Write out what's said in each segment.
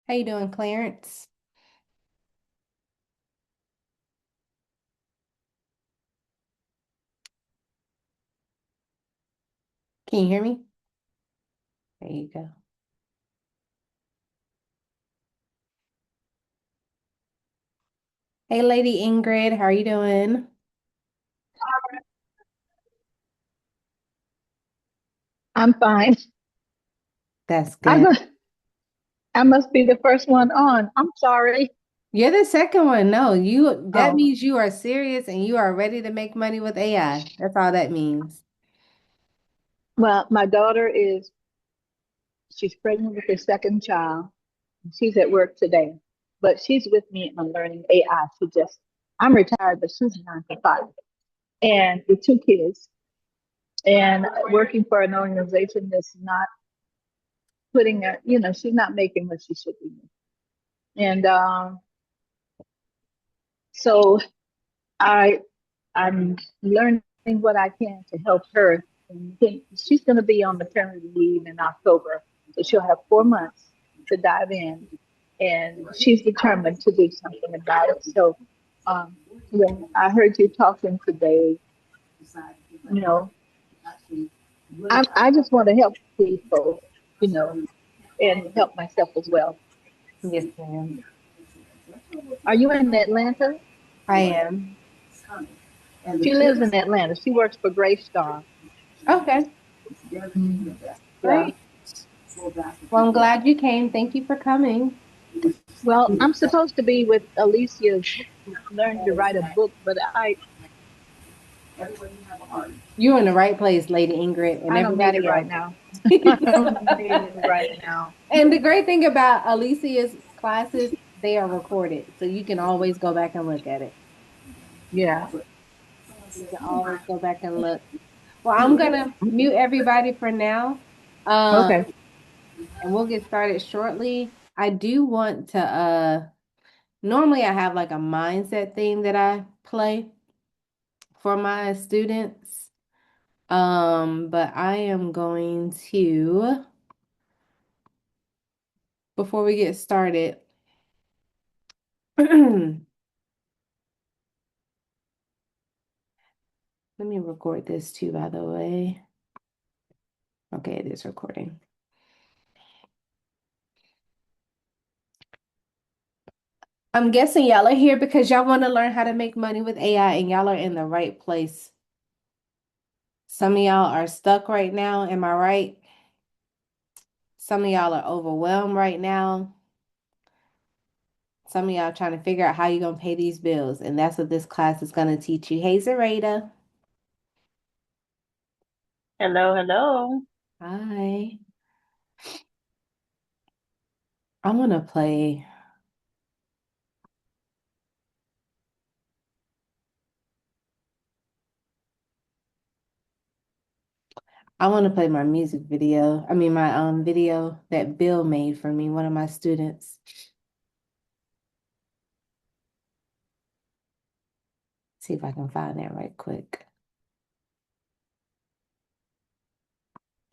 How you doing, Clarence? Can you hear me? There you go. Hey, Lady Ingrid, how are you doing? I'm fine. That's I good. mu- I must be the first one on. I'm sorry. You're the second one. No, that Oh, means you are serious and you are ready to make money with AI. That's all that means. well, my daughter she's pregnant with her second child. She's at work today, but she's with me on learning AI. I'm retired, but she's 9 to 5. And with 2 kids and working for an organization that's not she's not making what she should be making. And so I I'm learning what I can to help her. And then she's going to be on maternity leave in October, so she'll have 4 months to dive in, and she's determined to do something about it. So, um, when I heard you talking today, you know, I just want to help people, you know, and help myself as well. Yes, ma'am. Are you in Atlanta? I am. She lives in Atlanta. She works for Greystar. Okay, Mhm. Yeah. great. Well, I'm glad you came. Thank you for coming. Well, I'm supposed to be with Alicia's learning to write a book, but You're in the right place, Lady Ingrid, and I don't need it everybody right else. now. I don't need it right now. And the great thing about Alicia's classes, they are recorded, so you can always go back and look at it. Yeah. You can always go back and look. Well, I'm gonna mute everybody for now. Um, Okay. and we'll get started shortly. I do want to normally I have like a mindset theme that I play for my students. But I am going to, before we get started, let me record this too, by the way. Okay, it is recording. I'm guessing y'all are here because y'all want to learn how to make money with AI and y'all are in the right place. Some of y'all are stuck right now, am I right? Some of y'all are overwhelmed right now. Some of y'all trying to figure out how you're going to pay these bills, and that's what this class is going to teach you. Hey, Zareta. Hello, hello. Hi. I'm going to play. I want to play my music video. I mean, my video that Bill made for me, one of my students. See if I can find that right quick.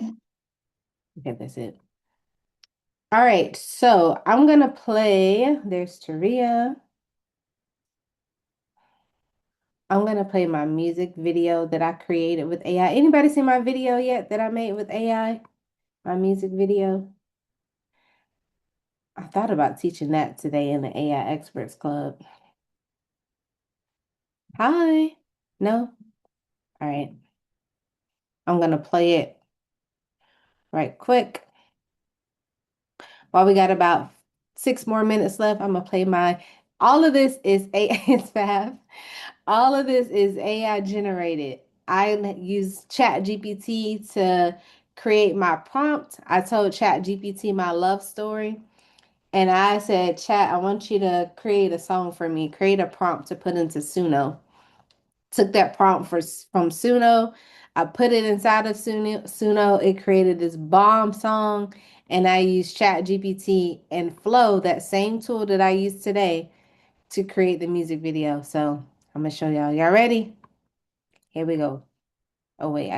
Okay, that's it. All right, so I'm gonna play. There's Taria. I'm gonna play my music video that I created with AI. Anybody see my video yet that I made with AI? My music video. I thought about teaching that today in the AI Experts Club. Hi. No? All right. I'm gonna play it right quick. While we got about 6 more minutes left, I'm gonna play all of this is AI, it's fab. All of this is AI generated. I use Chat GPT to create my prompt. I told Chat GPT my love story. And I said, Chat, I want you to create a song for me, create a prompt to put into Suno. Took that prompt from Suno. I put it inside of Suno. It created this bomb song. And I used Chat GPT and Flow, that same tool that I used today, to create the music video. So I'm going to show y'all. Y'all ready? Here we go. Oh, wait,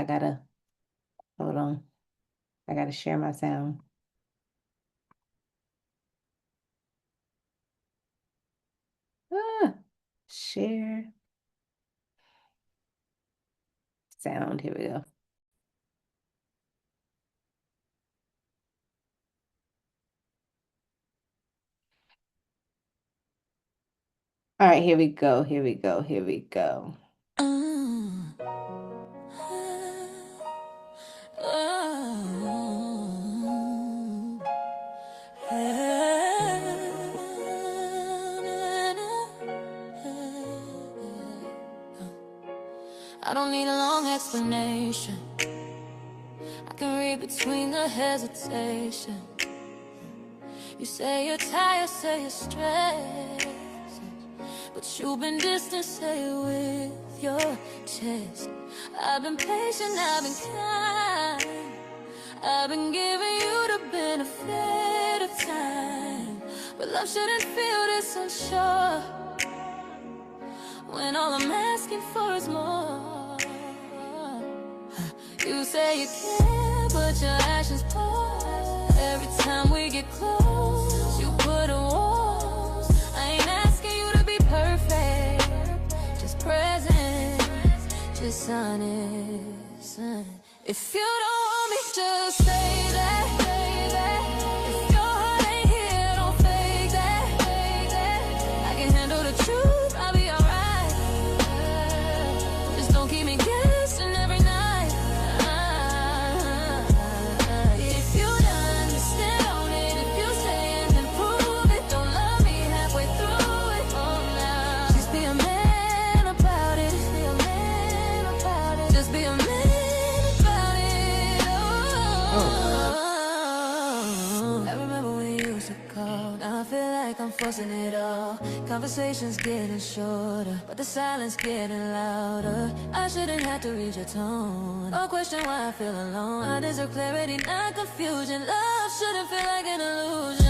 hold on. I gotta share my sound. Share. Sound. Here we go. All right, here we go. Here we go. Here we go. I don't need a long explanation. I can read between the hesitation. You say you're tired, say you're stressed, but you've been distant, say it with your chest. I've been patient, I've been kind, I've been giving you the benefit of time, but love shouldn't feel this unsure when all I'm asking for is more. You say you care, but your actions pause. Every time we get close, you put a wall. I ain't asking you to be perfect, just present, just honest. If you don't want me, just say that. If your heart ain't here, don't fake that. I can handle the truth, I'll be alright. Just don't keep me guessing every night. If you done, just stand on it. If you say it, then prove it. Don't love me halfway through it. Oh, now just be a man about it. Just be a man about it. Just be a man about it. Oh. I remember when you used to call. Now I feel like I'm forcing it all. Conversations getting shorter, but the silence getting louder. I shouldn't have to read your tone or question why I feel alone. I deserve clarity, not confusion. Love shouldn't feel like an illusion.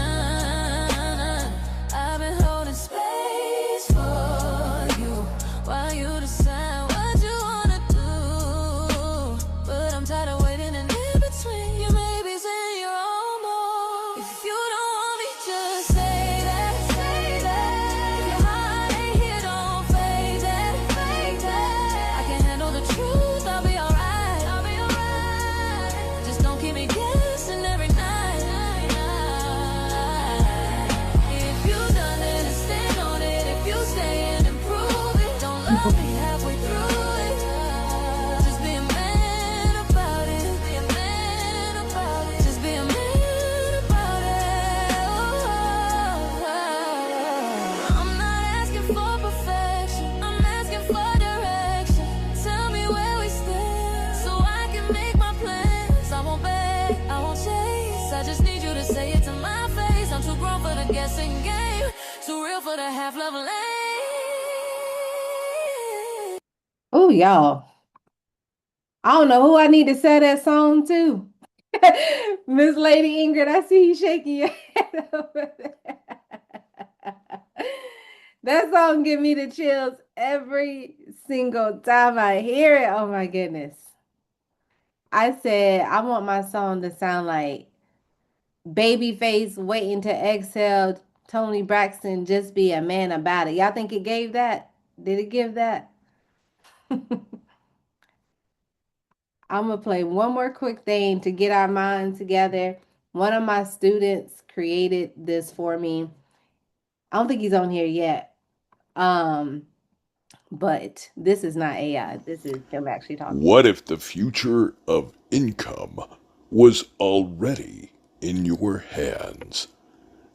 I've been holding space for you while you decide what you wanna do, but I'm tired of waiting and in between. You may be saying you're almost. If you don't want me, just say that. If your heart ain't here, don't fake that. I can handle the truth, I'll be alright. Just don't keep me guessing every night. If you done it, then stand on it. If you stay in and prove it. Don't love me halfway through it. Just be a man about it. Just be a man about it. Just be a man about it. I'm not asking for perfection, I'm asking for direction. Tell me where we stand so I can make my plans. I won't beg, I won't chase. I just need you to say it to my face. I'm too grown for the guessing game, too real for the half-love lane. Oh, y'all. I don't know who I need to sell that song to. Miss Lady Ingrid, I see you shaking your head over there. That song give me the chills every single time I hear it. Oh my goodness. I said I want my song to sound like Babyface waiting to exhale, Tony Braxton just be a man about it. Y'all think it gave that? Did it give that? I'm going to play one more quick thing to get our minds together. One of my students created this for me. I don't think he's on here yet. But this is not AI. This is him actually talking. What if the future of income was already in your hands?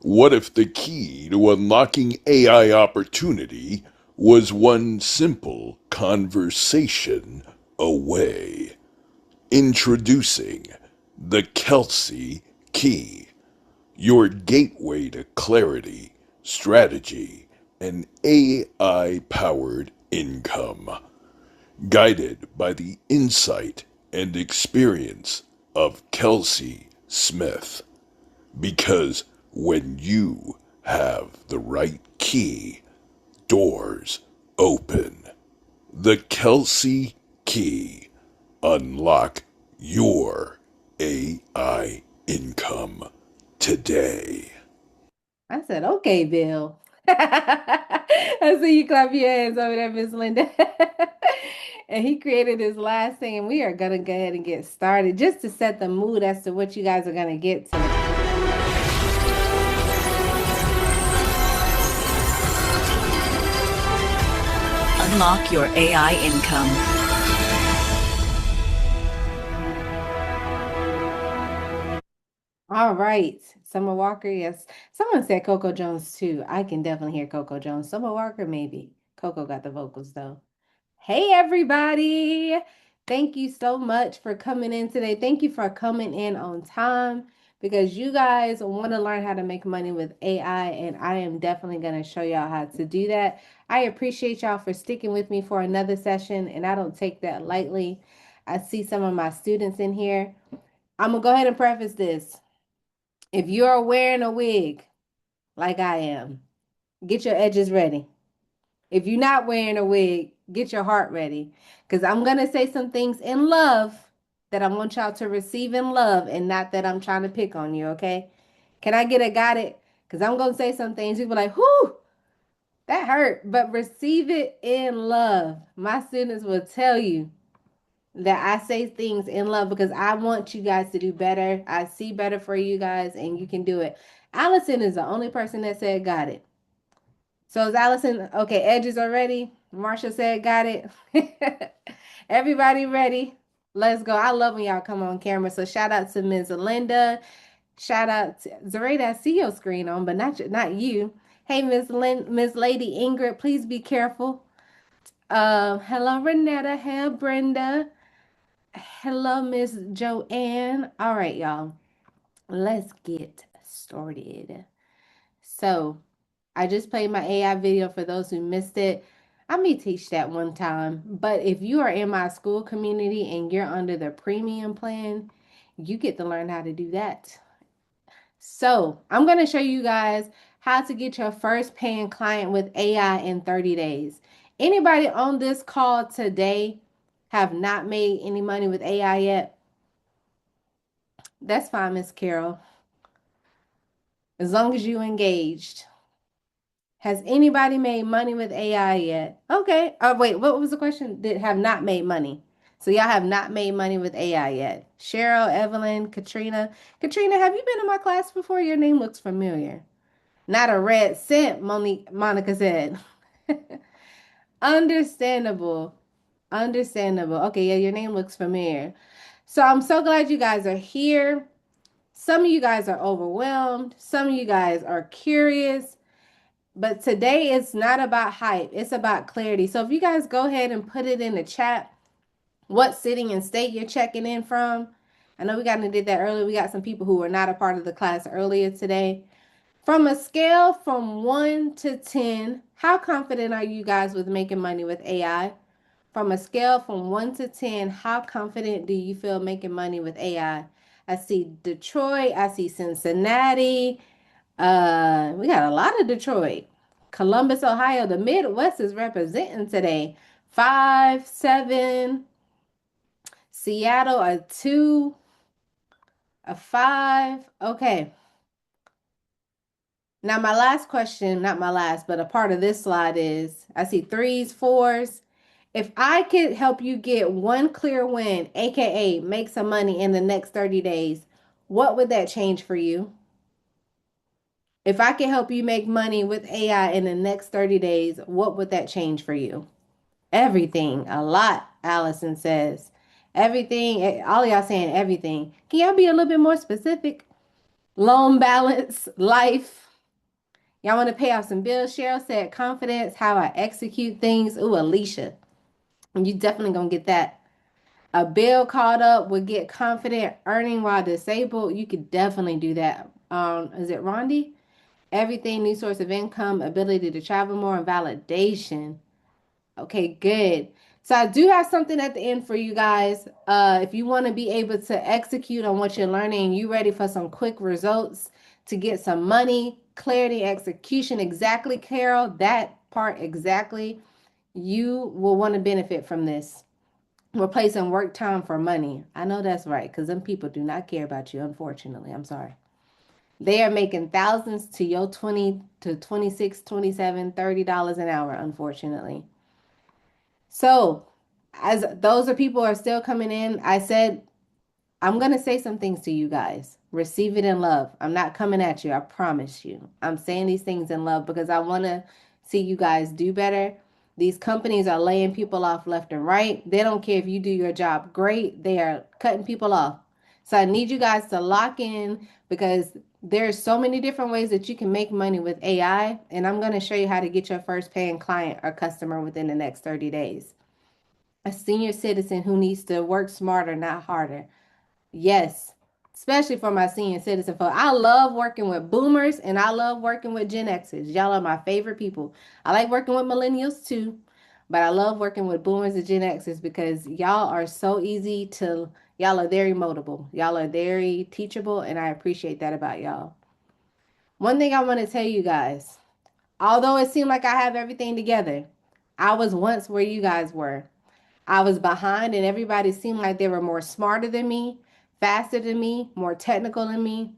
What if the key to unlocking AI opportunity was one simple conversation away? Introducing the Kel'sea Key, your gateway to clarity, strategy, and AI-powered income. Guided by the insight and experience of Kel'sea Smith. Because when you have the right key, doors open. The Kel'sea Key. Unlock your AI income today. I said, okay, Bill. That's I see you clap your hands over there, Miss Linda. And he created his last thing, and we are gonna go ahead and get started just to set the mood as to what you guys are gonna get today. Unlock your AI income. All right, Summer Walker, yes. Someone said Coco Jones too. I can definitely hear Coco Jones. Summer Walker, maybe. Coco got the vocals though. Hey, everybody. Thank you so much for coming in today. Thank you for coming in on time because you guys want to learn how to make money with AI, and I am definitely going to show y'all how to do that. I appreciate y'all for sticking with me for another session, and I don't take that lightly. I see some of my students in here. I'm going to go ahead and preface this. If you're wearing a wig like I am, get your edges ready. If you're not wearing a wig, get your heart ready. Because I'm going to say some things in love that I want y'all to receive in love and not that I'm trying to pick on you, okay? Can I get a got it? Because I'm going to say some things. People are like, whoo, that hurt. But receive it in love. My students will tell you that I say things in love because I want you guys to do better. I see better for you guys and you can do it. Allison is the only person that said got it. So is Allison, okay, edges are ready. Marsha said got it. Everybody ready? Let's go. I love when y'all come on camera. So shout out to Ms. Linda. Shout out to Zareda. I see your screen on, but not you. Hey, Miss Lady Ingrid, please be careful. Hello, Renetta. Hey, Brenda. Hello, Miss Joanne. All right, y'all. Let's get started. So I just played my AI video for those who missed it. I may teach that one time, but if you are in my school community and you're under the premium plan, you get to learn how to do that. So I'm going to show you guys how to get your first paying client with AI in 30 days. Anybody on this call today have not made any money with AI yet? That's fine, Miss Carol. As long as you engaged. Has anybody made money with AI yet? Okay. Oh, wait, what was the question? Did have not made money. So y'all have not made money with AI yet. Cheryl, Evelyn, Katrina. Katrina, have you been in my class before? Your name looks familiar. Not a red cent, Monica said. Understandable. Understandable. Okay, yeah, your name looks familiar. So I'm so glad you guys are here. Some of you guys are overwhelmed. Some of you guys are curious. But today it's not about hype. It's about clarity. So if you guys go ahead and put it in the chat, what city and state you're checking in from. I know we got to did that earlier. We got some people who were not a part of the class earlier today. From a scale from 1 to 10, how confident are you guys with making money with AI? From a scale from 1 to 10, how confident do you feel making money with AI? I see Detroit. I see Cincinnati. We got a lot of Detroit. Columbus, Ohio. The Midwest is representing today. 5, 7. Seattle, a 2, a 5. Okay. Now, my last question, not my last, but a part of this slide is I see 3s, 4s. If I could help you get one clear win, AKA make some money in the next 30 days, what would that change for you? If I could help you make money with AI in the next 30 days, what would that change for you? Everything. A lot, Allison says. Everything. All y'all saying everything. Can y'all be a little bit more specific? Loan balance, life. Y'all want to pay off some bills? Cheryl said confidence, how I execute things. Ooh, Alicia. You definitely gonna get that. A bill caught up would get confident, earning while disabled. You could definitely do that. Is it Rondi? Everything, new source of income, ability to travel more, and validation. Okay, good. So I do have something at the end for you guys. If you want to be able to execute on what you're learning, you ready for some quick results to get some money, clarity, execution. Exactly, Carol, that part exactly. You will want to benefit from this. Replacing work time for money. I know that's right, because them people do not care about you, unfortunately. I'm sorry. They are making thousands to your 20 to 26, 27, $30 an hour, unfortunately. So, as those are people are still coming in, I said I'm going to say some things to you guys. Receive it in love. I'm not coming at you. I promise you. I'm saying these things in love because I want to see you guys do better. These companies are laying people off left and right. They don't care if you do your job great. They are cutting people off. So I need you guys to lock in because there's so many different ways that you can make money with AI. And I'm going to show you how to get your first paying client or customer within the next 30 days. A senior citizen who needs to work smarter, not harder. Yes, especially for my senior citizen folks. I love working with boomers and I love working with Gen Xers. Y'all are my favorite people. I like working with millennials too, but I love working with boomers and Gen Xers because y'all are so easy to, y'all are very moldable. Y'all are very teachable, and I appreciate that about y'all. One thing I want to tell you guys, although it seemed like I have everything together, I was once where you guys were. I was behind, and everybody seemed like they were more smarter than me, faster than me, more technical than me.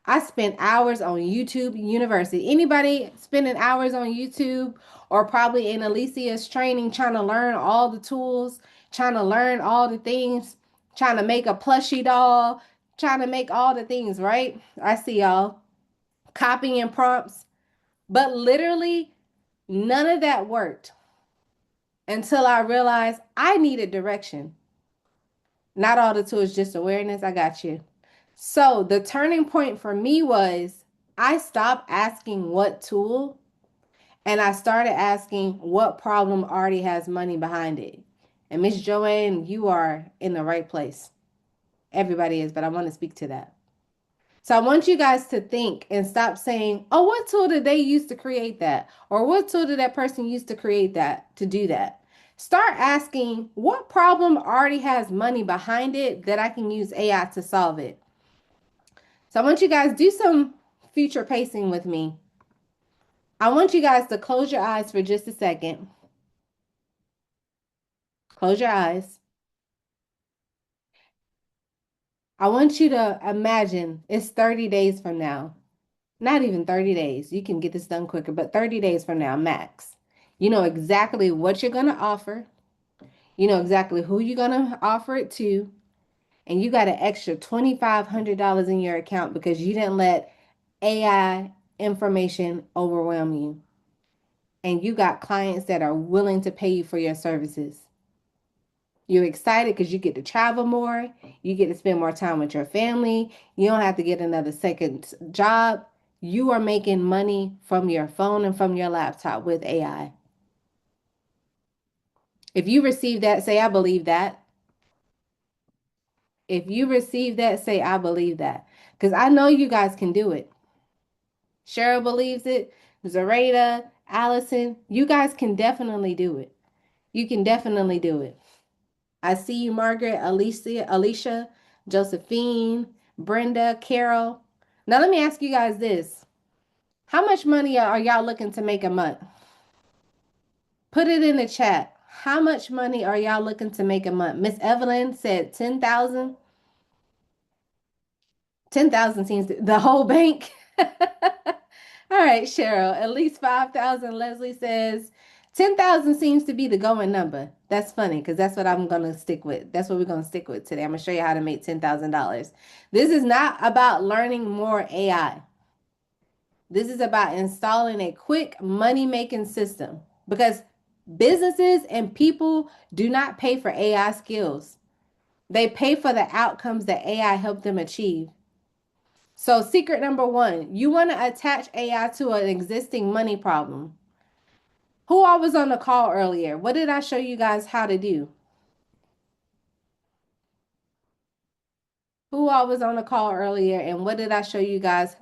I spent hours on YouTube University. Anybody spending hours on YouTube or probably in Alicia's training trying to learn all the tools, trying to learn all the things, trying to make a plushie doll, trying to make all the things, right? I see y'all copying prompts, but literally none of that worked until I realized I needed direction. Not all the tools, just awareness. I got you. So the turning point for me was I stopped asking what tool and I started asking what problem already has money behind it. And Miss Joanne, you are in the right place. Everybody is, but I want to speak to that. So I want you guys to think and stop saying, oh, what tool did they use to create that? Or what tool did that person use to create that, to do that? Start asking what problem already has money behind it that I can use AI to solve it. So I want you guys do some future pacing with me. I want you guys to close your eyes for just a second. Close your eyes. I want you to imagine it's 30 days from now. Not even 30 days. You can get this done quicker, but 30 days from now, max. You know exactly what you're going to offer. You know exactly who you're going to offer it to. And you got an extra $2,500 in your account because you didn't let AI information overwhelm you. And you got clients that are willing to pay you for your services. You're excited because you get to travel more. You get to spend more time with your family. You don't have to get another second job. You are making money from your phone and from your laptop with AI. If you receive that, say, I believe that. If you receive that, say, I believe that. Because I know you guys can do it. Cheryl believes it. Zareta, Allison, you guys can definitely do it. You can definitely do it. I see you, Margaret, Alicia, Josephine, Brenda, Carol. Now, let me ask you guys this. How much money are y'all looking to make a month? Put it in the chat. How much money are y'all looking to make a month? Miss Evelyn said 10,000. 10,000 seems to, the whole bank. All right, Cheryl, at least 5,000. Leslie says 10,000 seems to be the going number. That's funny because that's what I'm going to stick with. That's what we're going to stick with today. I'm going to show you how to make $10,000. This is not about learning more AI. This is about installing a quick money-making system because businesses and people do not pay for AI skills. They pay for the outcomes that AI helped them achieve. So secret number one, you want to attach AI to an existing money problem. Who I was on the call earlier? What did I show you guys how to do? Who I was on the call earlier and what did I show you guys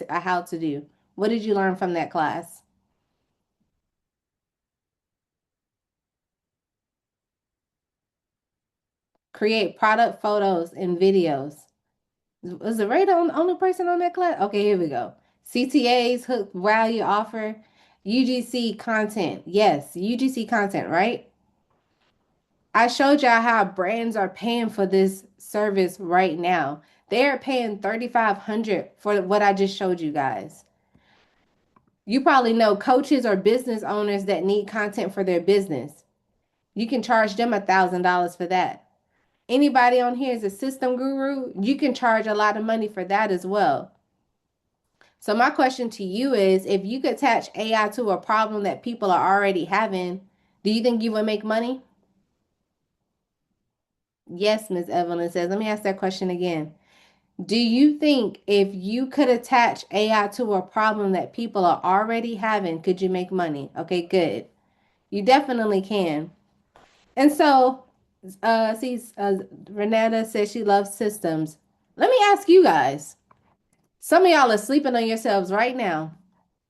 how to do? What did you learn from that class? Create product photos and videos. Was the Ray the only person on that class? Okay, here we go. CTAs, hook value offer, UGC content. Yes, UGC content, right? I showed y'all how brands are paying for this service right now. They're paying $3,500 for what I just showed you guys. You probably know coaches or business owners that need content for their business. You can charge them $1,000 for that. Anybody on here is a system guru, you can charge a lot of money for that as well. So my question to you is, if you could attach AI to a problem that people are already having, do you think you would make money? Yes, Ms. Evelyn says. Let me ask that question again. Do you think if you could attach AI to a problem that people are already having, could you make money? Okay, good. You definitely can. And so, Renata says she loves systems. Let me ask you guys. Some of y'all are sleeping on yourselves right now.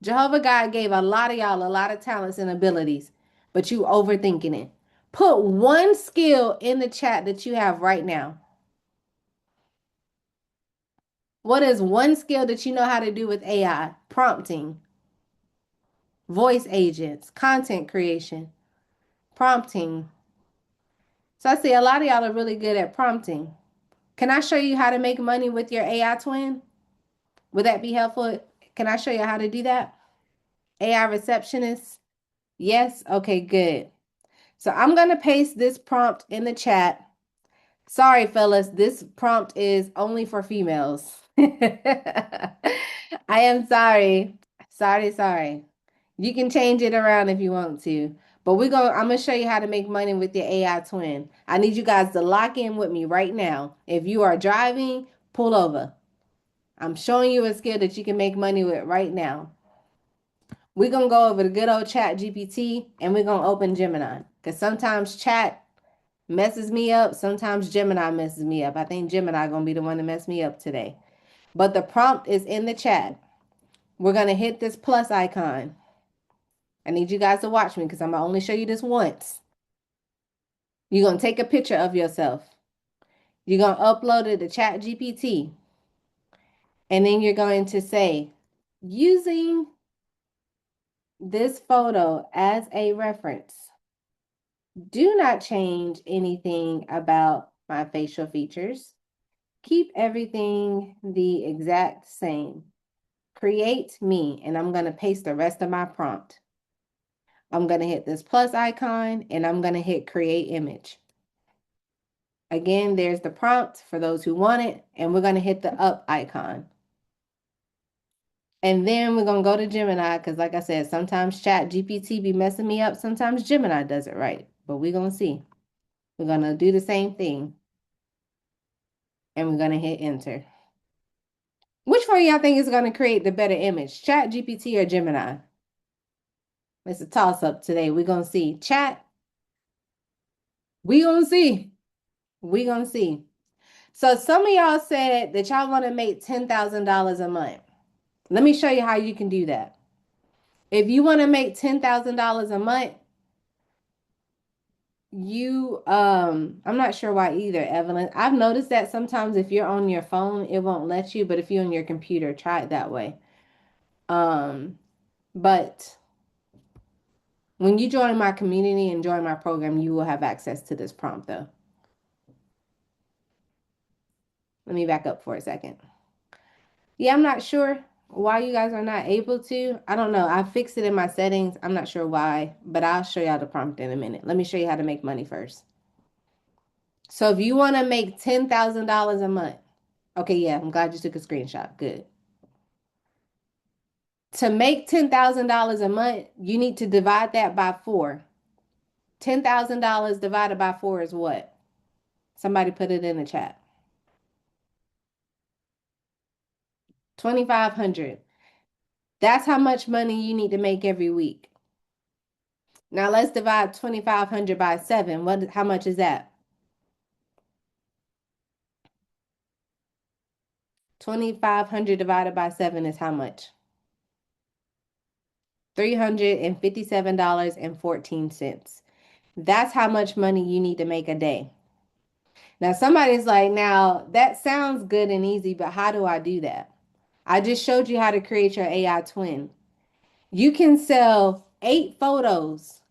Jehovah God gave a lot of y'all a lot of talents and abilities, but you overthinking it. Put one skill in the chat that you have right now. What is one skill that you know how to do with AI? Prompting, voice agents, content creation, prompting. So I see a lot of y'all are really good at prompting. Can I show you how to make money with your AI twin? Would that be helpful? Can I show you how to do that? AI receptionist? Yes? Okay, good. So I'm going to paste this prompt in the chat. Sorry, fellas, this prompt is only for females. I am sorry. Sorry. You can change it around if you want to. But I'm gonna show you how to make money with your AI twin. I need you guys to lock in with me right now. If you are driving, pull over. I'm showing you a skill that you can make money with right now. We're gonna go over the good old Chat GPT and we're gonna open Gemini. Because sometimes chat messes me up. Sometimes Gemini messes me up. I think Gemini gonna be the one to mess me up today. But the prompt is in the chat. We're gonna hit this plus icon. I need you guys to watch me because I'm gonna only show you this once. You're gonna take a picture of yourself. You're gonna upload it to Chat GPT. And then you're going to say, using this photo as a reference, do not change anything about my facial features. Keep everything the exact same. Create me, and I'm going to paste the rest of my prompt. I'm going to hit this plus icon, and I'm going to hit create image. Again, there's the prompt for those who want it, and we're going to hit the up icon. And then we're going to go to Gemini, because like I said, sometimes Chat GPT be messing me up. Sometimes Gemini does it right, but we're going to see. We're going to do the same thing. And we're going to hit enter. Which one of y'all think is going to create the better image, Chat GPT or Gemini? It's a toss up today. We're going to see. Chat. We're going to see. We're going to see. So some of y'all said that y'all want to make $10,000 a month. Let me show you how you can do that. If you want to make $10,000 a month, I'm not sure why either, Evelyn. I've noticed that sometimes if you're on your phone, it won't let you, but if you're on your computer, try it that way. But when you join my community and join my program, you will have access to this prompt though. Let me back up for a second. Yeah, I'm not sure why you guys are not able to. I don't know. I fixed it in my settings. I'm not sure why, but I'll show y'all the prompt in a minute. Let me show you how to make money first. So if you want to make $10,000 a month, okay, yeah, I'm glad you took a screenshot. Good. To make $10,000 a month, you need to divide that by 4. $10,000 divided by 4 is what? Somebody put it in the chat. 2,500. That's how much money you need to make every week. Now let's divide 2,500 by 7. How much is that? 2,500 divided by 7 is how much? $357.14. That's how much money you need to make a day. Now somebody's like, now that sounds good and easy, but how do I do that? I just showed you how to create your AI twin. You can sell 8 photos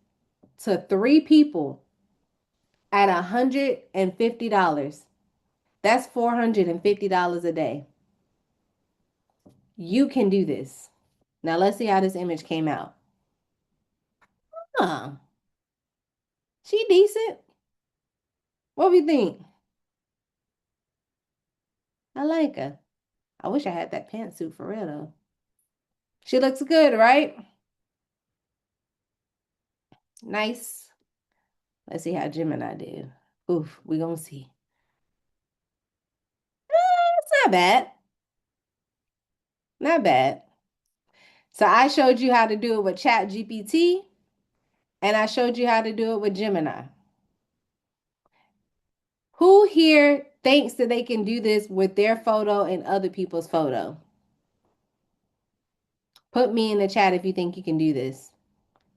to 3 people at $150. That's $450 a day. You can do this. Now let's see how this image came out. Huh. She decent. What do you think? I like her. I wish I had that pantsuit for real though. She looks good, right? Nice. Let's see how Gemini did. Oof, we gonna see. It's not bad. Not bad. So I showed you how to do it with Chat GPT, and I showed you how to do it with Gemini. Who here thinks that they can do this with their photo and other people's photo? Put me in the chat if you think you can do this.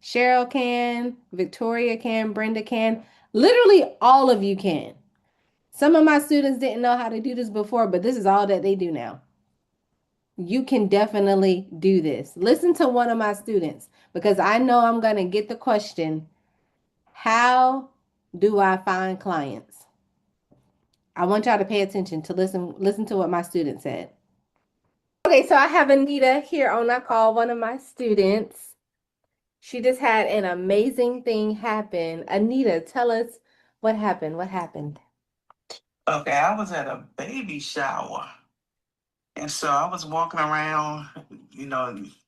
Cheryl can, Victoria can, Brenda can. Literally all of you can. Some of my students didn't know how to do this before, but this is all that they do now. You can definitely do this. Listen to one of my students because I know I'm going to get the question, how do I find clients? I want y'all to pay attention to listen to what my student said. Okay, so I have Anita here on our call, one of my students. She just had an amazing thing happen. Anita, tell us what happened. What happened? Okay, I was at a baby shower. And so I was walking around,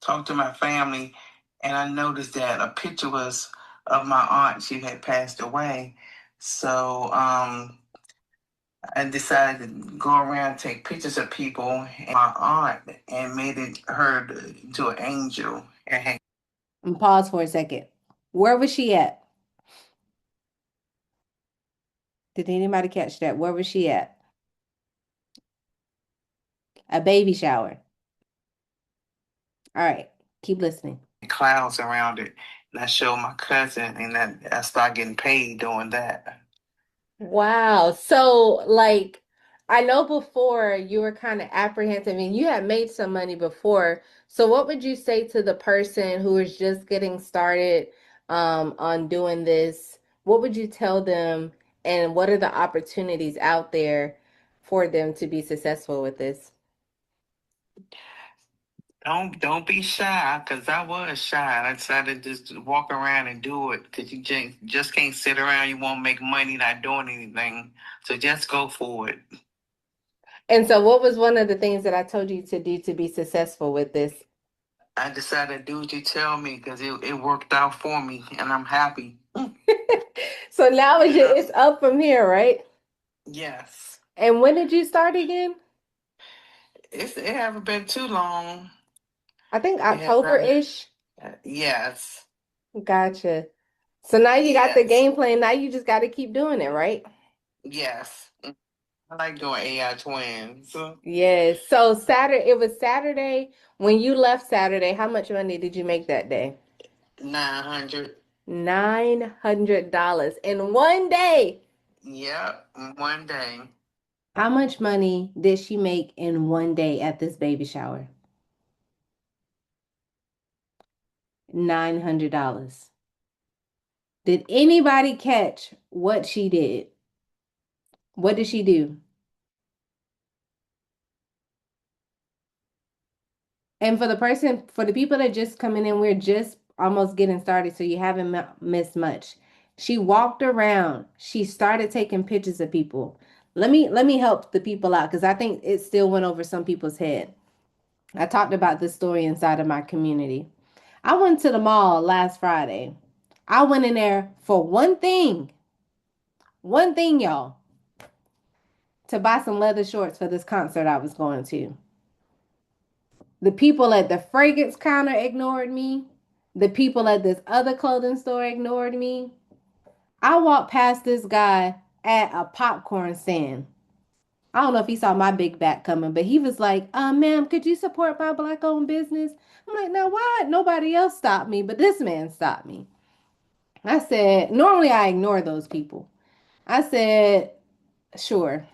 talking to my family, and I noticed that a picture was of my aunt. She had passed away. So I decided to go around and take pictures of people and my aunt and made it her to an angel. And pause for a second. Where was she at? Did anybody catch that? Where was she at? A baby shower. All right, keep listening. Clouds around it. And I showed my cousin, and I started getting paid doing that. Wow. So, like, I know before you were kind of apprehensive and you had made some money before. So, what would you say to the person who is just getting started on doing this? What would you tell them, and what are the opportunities out there for them to be successful with this? Don't be shy, because I was shy. I decided just to walk around and do it, because you just can't sit around. You won't make money not doing anything. So just go for it. And so, what was one of the things that I told you to do to be successful with this? I decided to do what you tell me, because it worked out for me, and I'm happy. So now it's up from here, right? Yes. And when did you start again? It haven't been too long. I think October-ish. Yes. Gotcha. So now you got the Yes. game plan. Now you just got to keep doing it, right? Yes. I like doing AI twins. Yes. So Saturday, it was Saturday. When you left Saturday, how much money did you make that day? 900. $900 in one day. Yep, one day. How much money did she make in one day at this baby shower? $900. Did anybody catch what she did? What did she do? And for the people that just coming in, we're just almost getting started, so you haven't missed much. She walked around. She started taking pictures of people. Let me help the people out because I think it still went over some people's head. I talked about this story inside of my community. I went to the mall last Friday. I went in there for one thing, y'all, to buy some leather shorts for this concert I was going to. The people at the fragrance counter ignored me. The people at this other clothing store ignored me. I walked past this guy at a popcorn stand. I don't know if he saw my big back coming, but he was like, ma'am, could you support my black owned business? I'm like, now why nobody else stopped me, but this man stopped me. I said, normally I ignore those people. I said, sure.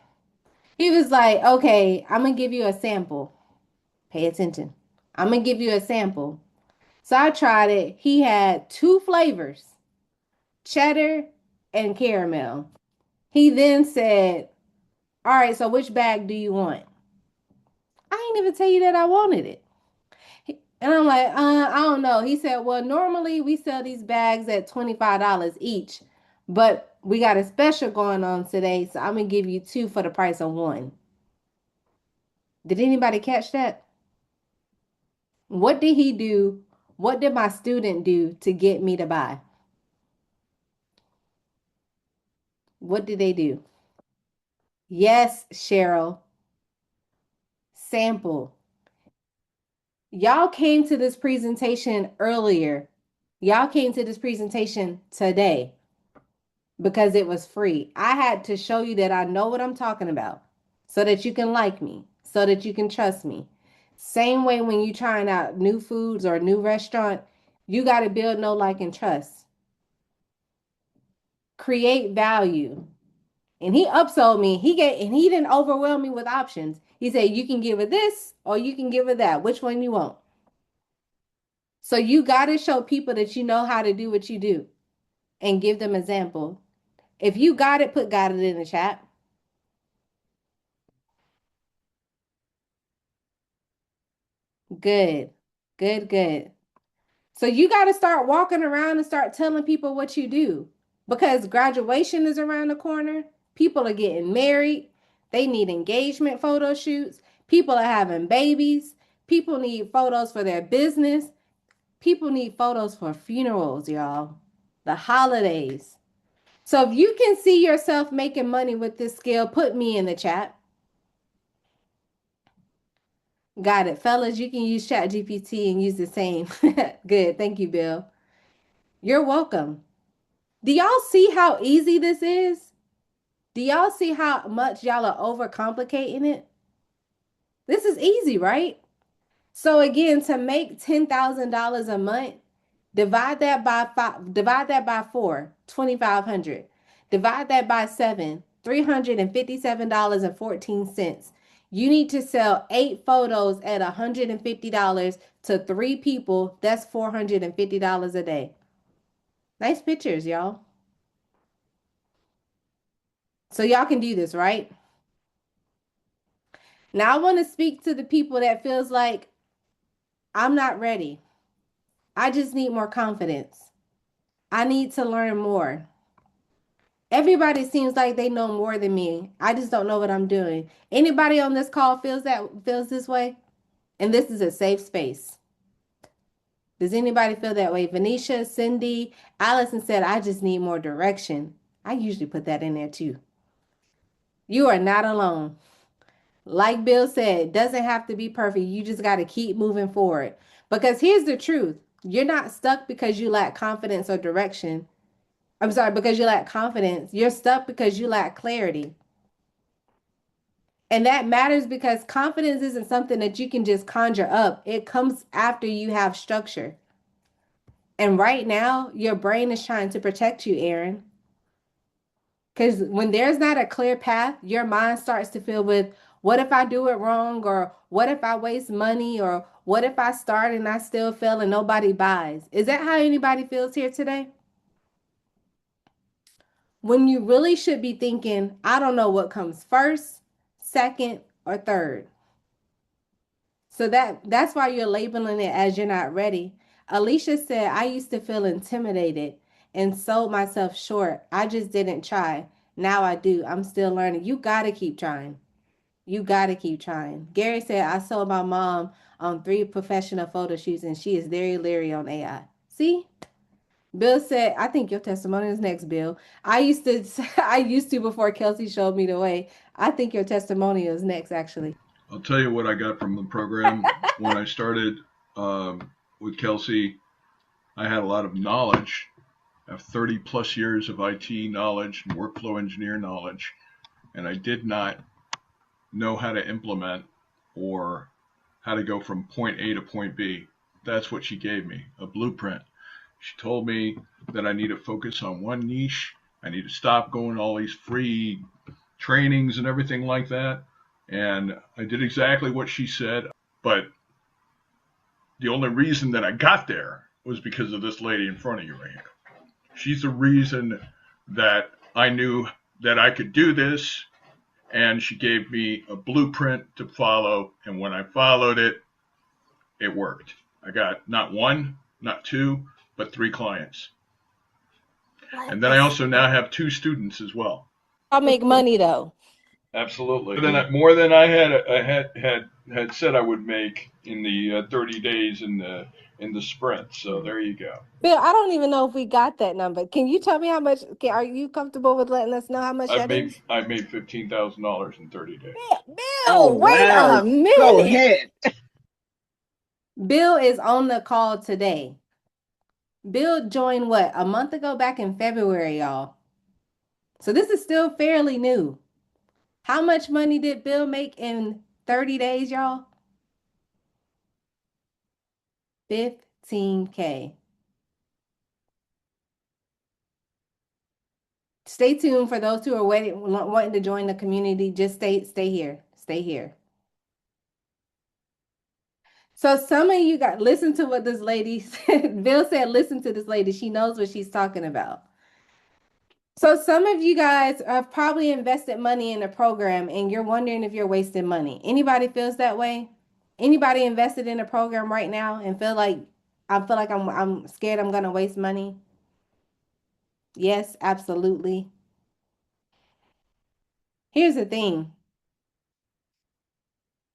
He was like, okay, I'm going to give you a sample. Pay attention. I'm going to give you a sample. So I tried it. He had two flavors, cheddar and caramel. He then said, All right, so which bag do you want? I ain't even tell you that I wanted it. And I'm like, I don't know. He said, well, normally we sell these bags at $25 each, but we got a special going on today, so I'm gonna give you two for the price of one. Did anybody catch that? What did he do? What did my student do to get me to buy? What did they do? Yes, Cheryl. Sample. Y'all came to this presentation earlier. Y'all came to this presentation today because it was free. I had to show you that I know what I'm talking about so that you can like me, so that you can trust me. Same way when you trying out new foods or a new restaurant, you got to build know, like, and trust. Create value. And he upsold me. He didn't overwhelm me with options. He said, you can give her this or you can give her that. Which one you want? So you got to show people that you know how to do what you do and give them example. If you got it, got it in the chat. Good, good, good. So you got to start walking around and start telling people what you do because graduation is around the corner. People are getting married. They need engagement photo shoots. People are having babies. People need photos for their business. People need photos for funerals, y'all. The holidays. So if you can see yourself making money with this skill, put me in the chat. Got it. Fellas, you can use ChatGPT and use the same. Good. Thank you, Bill. You're welcome. Do y'all see how easy this is? Do y'all see how much y'all are overcomplicating it? This is easy, right? So again, to make $10,000 a month, divide that by 5, divide that by 4, 2,500. Divide that by 7, $357.14. You need to sell 8 photos at $150 to 3 people. That's $450 a day. Nice pictures, y'all. So y'all can do this, right? Now I want to speak to the people that feels like I'm not ready. I just need more confidence. I need to learn more. Everybody seems like they know more than me. I just don't know what I'm doing. Anybody on this call feels this way? And this is a safe space. Does anybody feel that way? Venetia, Cindy, Allison said, I just need more direction. I usually put that in there too. You are not alone. Like Bill said, it doesn't have to be perfect. You just got to keep moving forward. Because here's the truth. You're not stuck because you lack confidence or direction. I'm sorry, because you lack confidence. You're stuck because you lack clarity. And that matters because confidence isn't something that you can just conjure up. It comes after you have structure. And right now, your brain is trying to protect you, Aaron. Because when there's not a clear path, your mind starts to fill with, what if I do it wrong? Or what if I waste money? Or what if I start and I still fail and nobody buys? Is that how anybody feels here today? When you really should be thinking, I don't know what comes first, second, or third. So that's why you're labeling it as you're not ready. Alicia said, I used to feel intimidated and sold myself short. I just didn't try. Now I do. I'm still learning. You got to keep trying. You got to keep trying. Gary said, I sold my mom on 3 professional photo shoots and she is very leery on AI. See? Bill said, I think your testimony is next, Bill. I used to before Kel'sea showed me the way. I think your testimony is next, actually. I'll tell you what I got from the program. When I started with Kel'sea, I had a lot of knowledge. I have 30 plus years of IT knowledge and workflow engineer knowledge, and I did not know how to implement or how to go from point A to point B. That's what she gave me, a blueprint. She told me that I need to focus on one niche. I need to stop going to all these free trainings and everything like that. And I did exactly what she said. But the only reason that I got there was because of this lady in front of you right here. She's the reason that I knew that I could do this and she gave me a blueprint to follow. And when I followed it, it worked. I got not one, not two, but 3 clients. And then I also now have 2 students as well. I'll make money though. Absolutely. More than I had said I would make in the 30 days in the sprint. So there you go. Bill, I don't even know if we got that number. Can you tell me how much? Are you comfortable with letting us know how much I've that made is? I've made $15,000 in 30 days. Oh, Bill, wait wow. a Go minute. ahead. Bill is on the call today. Bill joined what, a month ago, back in February, y'all. So this is still fairly new. How much money did Bill make in 30 days, y'all? 15K. Stay tuned for those who are wanting to join the community. Just stay here. Stay here. So some of you got listen to what this lady said. Bill said, listen to this lady. She knows what she's talking about. So some of you guys have probably invested money in a program and you're wondering if you're wasting money. Anybody feels that way? Anybody invested in a program right now and feel like I'm scared I'm gonna waste money? Yes, absolutely. Here's the thing.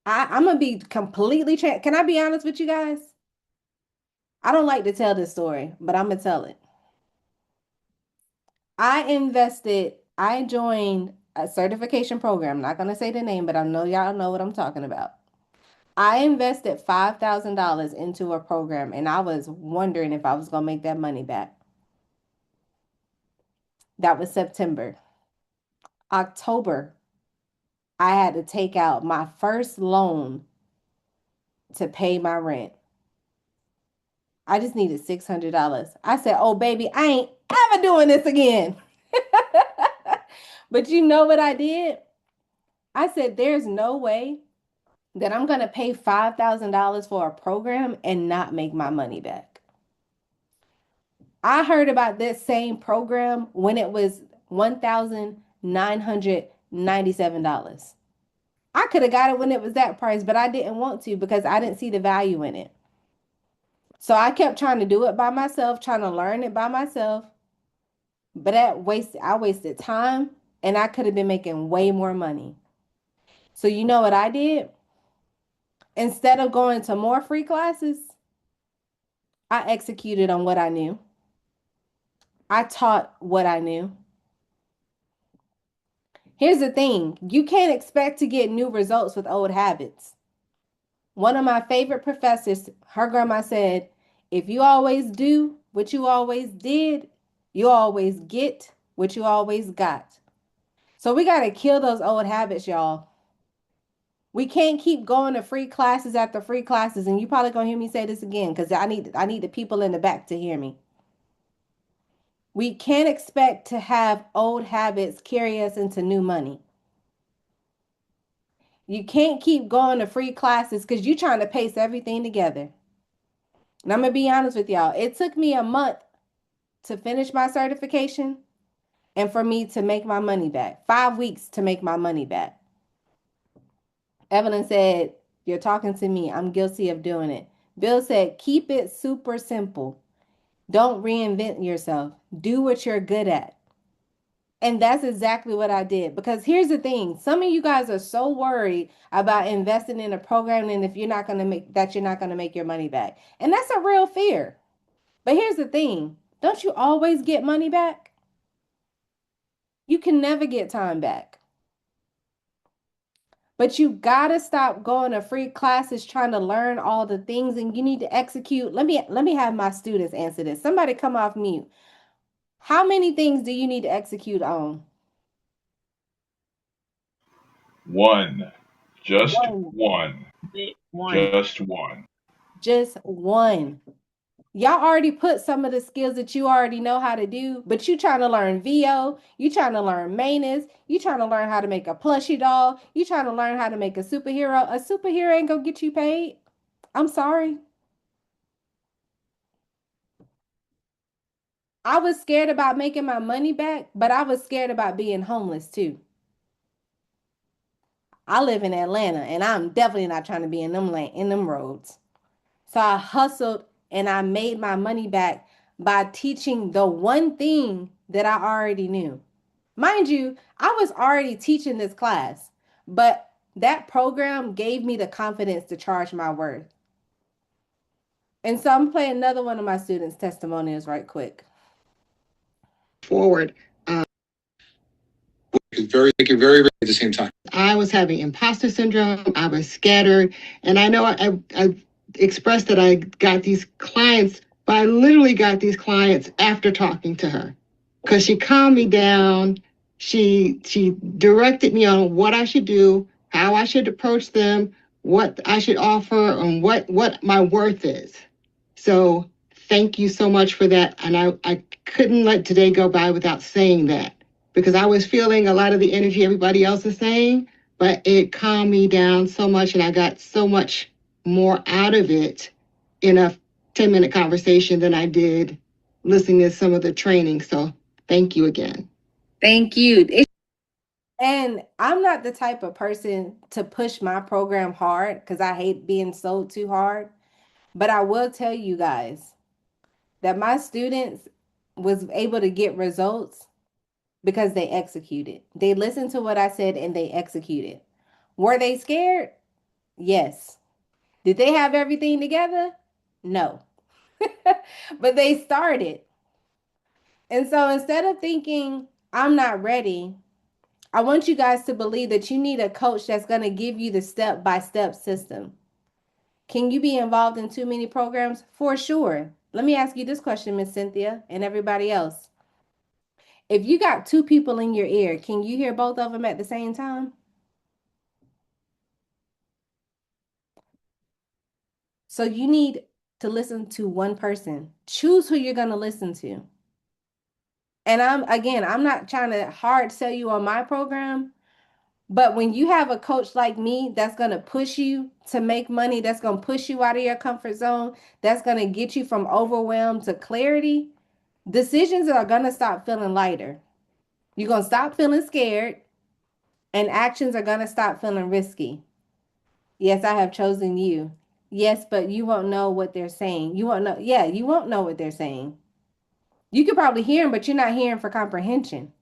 I'm gonna be completely Can I be honest with you guys? I don't like to tell this story, but I'm gonna tell it. I joined a certification program. I'm not gonna say the name, but I know y'all know what I'm talking about. I invested $5,000 into a program and I was wondering if I was gonna make that money back. That was September. October, I had to take out my first loan to pay my rent. I just needed $600. I said, oh, baby, I ain't ever doing this again. But you know what I did? I said, there's no way that I'm going to pay $5,000 for a program and not make my money back. I heard about this same program when it was $1,997. I could have got it when it was that price, but I didn't want to because I didn't see the value in it. So I kept trying to do it by myself, trying to learn it by myself. But I wasted time and I could have been making way more money. So you know what I did? Instead of going to more free classes, I executed on what I knew. I taught what I knew. Here's the thing, you can't expect to get new results with old habits. One of my favorite professors, her grandma said, if you always do what you always did, you always get what you always got. So we got to kill those old habits, y'all. We can't keep going to free classes after free classes. And you probably gonna hear me say this again because I need the people in the back to hear me. We can't expect to have old habits carry us into new money. You can't keep going to free classes because you're trying to pace everything together. And I'm gonna be honest with y'all. It took me a month to finish my certification and for me to make my money back. 5 weeks to make my money back. Evelyn said, you're talking to me. I'm guilty of doing it. Bill said, keep it super simple. Don't reinvent yourself. Do what you're good at. And that's exactly what I did. Because here's the thing. Some of you guys are so worried about investing in a program and if you're not going to make your money back. And that's a real fear. But here's the thing. Don't you always get money back? You can never get time back. But you gotta stop going to free classes trying to learn all the things and you need to execute. Let me have my students answer this. Somebody come off mute. How many things do you need to execute on? One. Just One. one. One. Just one. Just one. Y'all already put some of the skills that you already know how to do, but you trying to learn VO, you trying to learn maintenance, you trying to learn how to make a plushie doll, you trying to learn how to make a superhero. A superhero ain't gonna get you paid. I'm sorry. I was scared about making my money back, but I was scared about being homeless too. I live in Atlanta, and I'm definitely not trying to be in them roads. So I hustled and I made my money back by teaching the one thing that I already knew. Mind you, I was already teaching this class, but that program gave me the confidence to charge my worth. And so I'm playing another one of my students' testimonials right quick. Forward. Very at the same time. I was having imposter syndrome. I was scattered. And I know I expressed that I got these clients, but I literally got these clients after talking to her because she calmed me down. She directed me on what I should do, how I should approach them, what I should offer, and what my worth is. So thank you so much for that. And I couldn't let today go by without saying that because I was feeling a lot of the energy everybody else is saying, but it calmed me down so much and I got so much more out of it in a 10-minute conversation than I did listening to some of the training. So thank you again. Thank you. And I'm not the type of person to push my program hard because I hate being sold too hard. But I will tell you guys that my students was able to get results because they executed. They listened to what I said and they executed. Were they scared? Yes. Did they have everything together? No. But they started. And so instead of thinking, I'm not ready, I want you guys to believe that you need a coach that's going to give you the step-by-step system. Can you be involved in too many programs? For sure. Let me ask you this question, Miss Cynthia, and everybody else. If you got two people in your ear, can you hear both of them at the same time? So you need to listen to one person. Choose who you're going to listen to. And I'm not trying to hard sell you on my program, but when you have a coach like me that's going to push you to make money, that's going to push you out of your comfort zone, that's going to get you from overwhelm to clarity, decisions are going to stop feeling lighter. You're going to stop feeling scared, and actions are going to stop feeling risky. Yes, I have chosen you. Yes, but you won't know what they're saying. You won't know. Yeah, you won't know what they're saying. You could probably hear them, but you're not hearing for comprehension.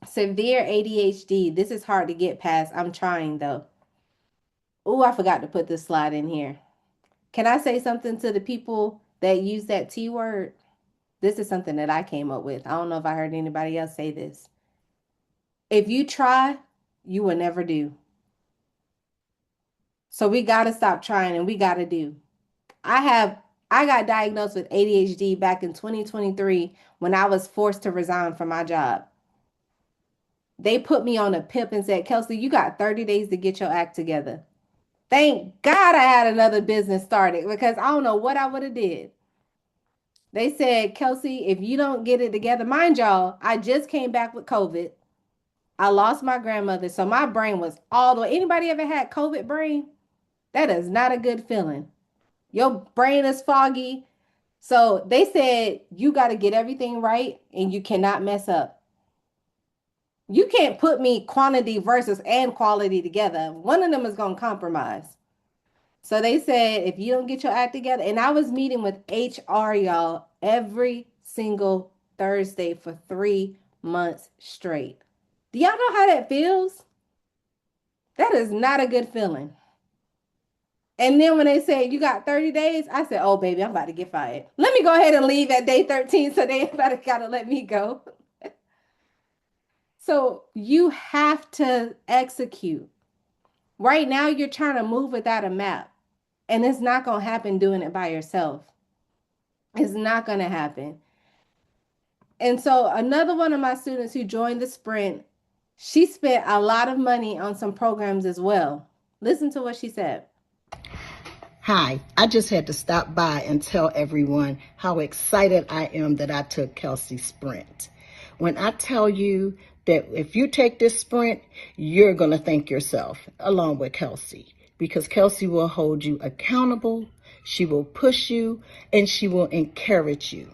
Severe ADHD. This is hard to get past. I'm trying though. Oh, I forgot to put this slide in here. Can I say something to the people that use that T word? This is something that I came up with. I don't know if I heard anybody else say this. If you try, you will never do. So we got to stop trying and we got to do. I got diagnosed with ADHD back in 2023 when I was forced to resign from my job. They put me on a PIP and said, Kel'sea, you got 30 days to get your act together. Thank God I had another business started because I don't know what I would have did. They said, Kel'sea, if you don't get it together, mind y'all, I just came back with COVID. I lost my grandmother, so my brain was all the way. Anybody ever had COVID brain? That is not a good feeling. Your brain is foggy. So they said, you got to get everything right and you cannot mess up. You can't put me quantity versus and quality together. One of them is going to compromise. So they said, if you don't get your act together, and I was meeting with HR, y'all, every single Thursday for 3 months straight. Do y'all know how that feels? That is not a good feeling. And then when they said, you got 30 days, I said, oh, baby, I'm about to get fired. Let me go ahead and leave at day 13 so they about to gotta let me go. So you have to execute. Right now, you're trying to move without a map. And it's not going to happen doing it by yourself. It's not going to happen. And so another one of my students who joined the sprint, she spent a lot of money on some programs as well. Listen to what she said. Hi, I just had to stop by and tell everyone how excited I am that I took Kel'sea Sprint. When I tell you that if you take this sprint, you're going to thank yourself along with Kel'sea, because Kel'sea will hold you accountable, she will push you, and she will encourage you.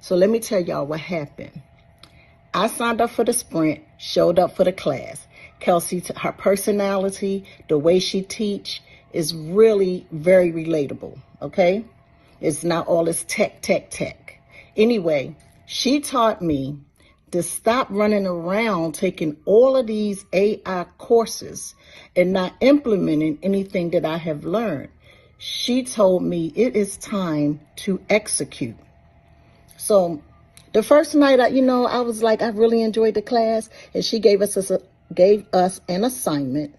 So let me tell y'all what happened. I signed up for the sprint, showed up for the class, Kel'sea, her personality, the way she teach is really very relatable, okay? It's not all this tech. Anyway, she taught me to stop running around taking all of these AI courses and not implementing anything that I have learned. She told me it is time to execute. So the first night, I was like, I really enjoyed the class, and she gave us an assignment,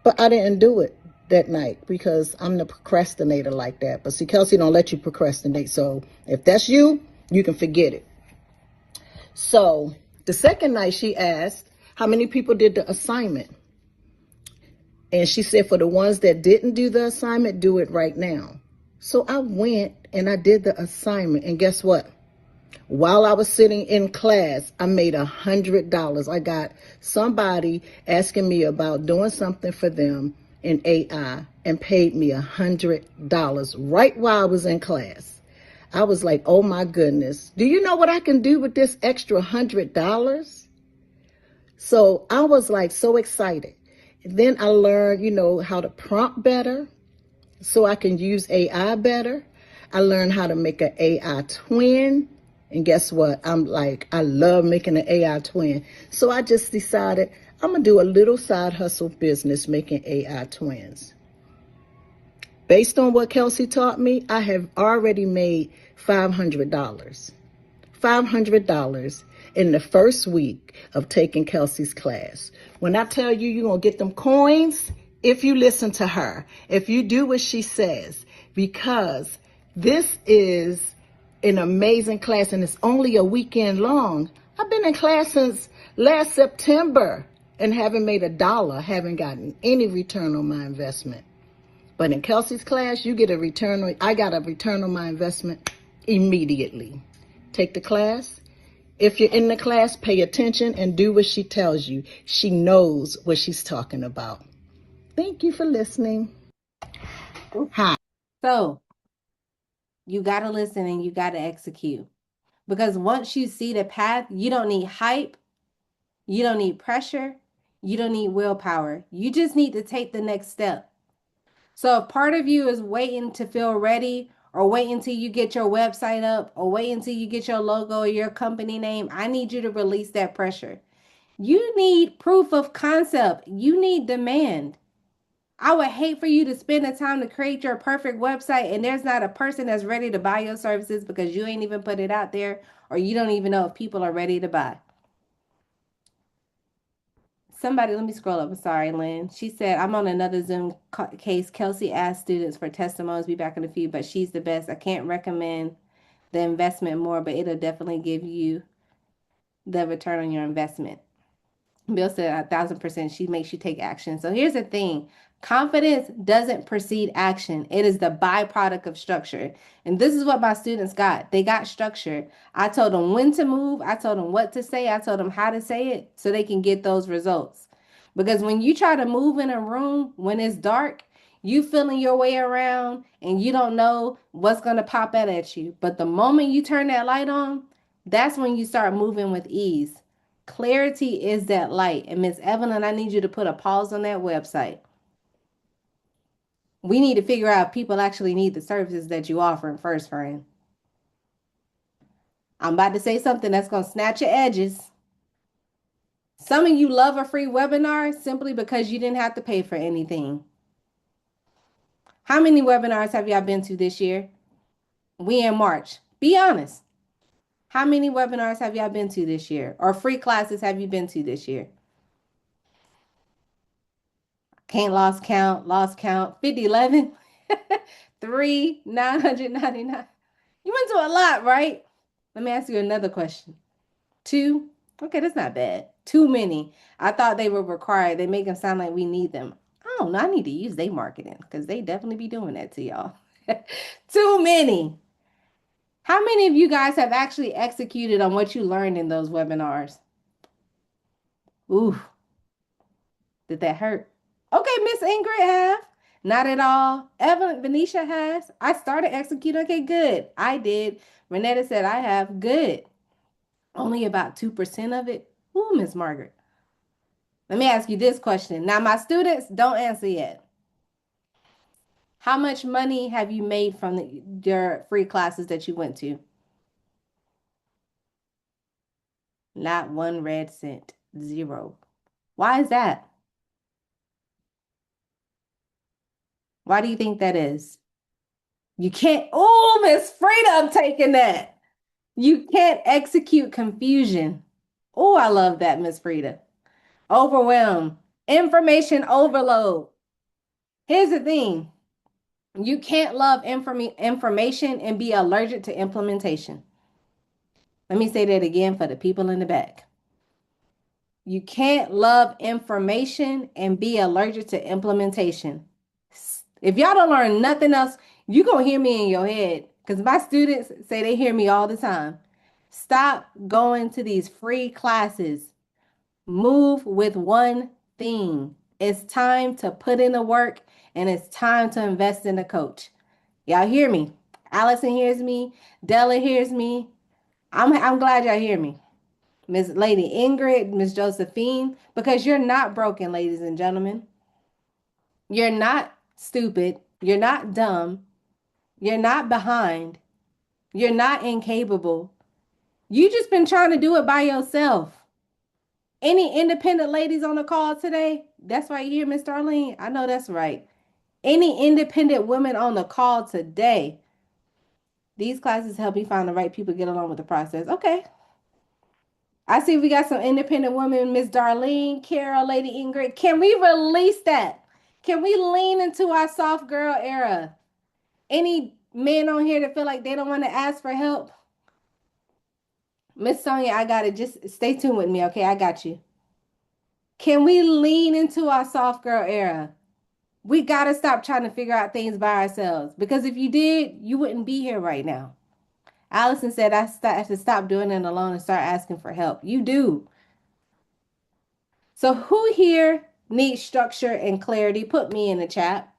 but I didn't do it that night because I'm the procrastinator like that. But see, Kel'sea don't let you procrastinate. So if that's you, you can forget it. So the second night she asked how many people did the assignment. And she said for the ones that didn't do the assignment, do it right now. So I went and I did the assignment. And guess what? While I was sitting in class, I made $100. I got somebody asking me about doing something for them in AI and paid me $100 right while I was in class. I was like, oh my goodness. Do you know what I can do with this extra $100? So I was like so excited. Then I learned, how to prompt better so I can use AI better. I learned how to make an AI twin. And guess what? I love making an AI twin. So I just decided I'm going to do a little side hustle business making AI twins. Based on what Kel'sea taught me, I have already made $500. $500 in the first week of taking Kel'sea's class. When I tell you you're going to get them coins, if you listen to her, if you do what she says, because this is an amazing class and it's only a weekend long. I've been in class since last September and haven't made $1, haven't gotten any return on my investment. But in Kel'sea's class, I got a return on my investment immediately. Take the class. If you're in the class, pay attention and do what she tells you. She knows what she's talking about. Thank you for listening. Hi. So you got to listen and you got to execute. Because once you see the path, you don't need hype. You don't need pressure. You don't need willpower. You just need to take the next step. So if part of you is waiting to feel ready or wait until you get your website up or wait until you get your logo or your company name, I need you to release that pressure. You need proof of concept. You need demand. I would hate for you to spend the time to create your perfect website and there's not a person that's ready to buy your services because you ain't even put it out there or you don't even know if people are ready to buy. Somebody, let me scroll up. I'm sorry, Lynn. She said, I'm on another Zoom case. Kel'sea asked students for testimonies. Be back in a few, but she's the best. I can't recommend the investment more, but it'll definitely give you the return on your investment. Bill said 1,000%. She makes you take action. So here's the thing. Confidence doesn't precede action. It is the byproduct of structure. And this is what my students got. They got structure. I told them when to move. I told them what to say. I told them how to say it so they can get those results. Because when you try to move in a room when it's dark, you feeling your way around and you don't know what's going to pop out at you. But the moment you turn that light on, that's when you start moving with ease. Clarity is that light. And Miss Evelyn, I need you to put a pause on that website. We need to figure out if people actually need the services that you offer first, friend. I'm about to say something that's going to snatch your edges. Some of you love a free webinar simply because you didn't have to pay for anything. How many webinars have y'all been to this year? We in March. Be honest. How many webinars have y'all been to this year? Or free classes have you been to this year? Can't lost count, 50, 11, 3, 999. You went to a lot, right? Let me ask you another question. 2? Okay, that's not bad. Too many. I thought they were required. They make them sound like we need them. I don't know. I need to use their marketing because they definitely be doing that to y'all. Too many. How many of you guys have actually executed on what you learned in those webinars? Ooh, did that hurt? Okay, Miss Ingrid have. Not at all. Evelyn, Venetia has. I started executing. Okay, good. I did. Renetta said I have. Good. Only about 2% of it. Ooh, Miss Margaret. Let me ask you this question. Now, my students, don't answer yet. How much money have you made from your free classes that you went to? Not one red cent. Zero. Why is that? Why do you think that is? You can't. Oh, Miss Frida, I'm taking that. You can't execute confusion. Oh, I love that, Miss Frida. Overwhelm. Information overload. Here's the thing. You can't love information and be allergic to implementation. Let me say that again for the people in the back. You can't love information and be allergic to implementation. If y'all don't learn nothing else, you're going to hear me in your head because my students say they hear me all the time. Stop going to these free classes. Move with one thing. It's time to put in the work and it's time to invest in a coach. Y'all hear me? Allison hears me. Della hears me. I'm glad y'all hear me. Miss Lady Ingrid, Miss Josephine, because you're not broken, ladies and gentlemen. You're not stupid. You're not dumb. You're not behind. You're not incapable. You just been trying to do it by yourself. Any independent ladies on the call today? That's right here, Miss Darlene. I know that's right. Any independent women on the call today? These classes help me find the right people to get along with the process. Okay. I see we got some independent women, Miss Darlene, Carol, Lady Ingrid. Can we release that? Can we lean into our soft girl era? Any men on here that feel like they don't want to ask for help? Miss Sonia, I got it. Just stay tuned with me, okay? I got you. Can we lean into our soft girl era? We got to stop trying to figure out things by ourselves because if you did, you wouldn't be here right now. Allison said, I have to stop doing it alone and start asking for help. You do. So who here needs structure and clarity? Put me in the chat.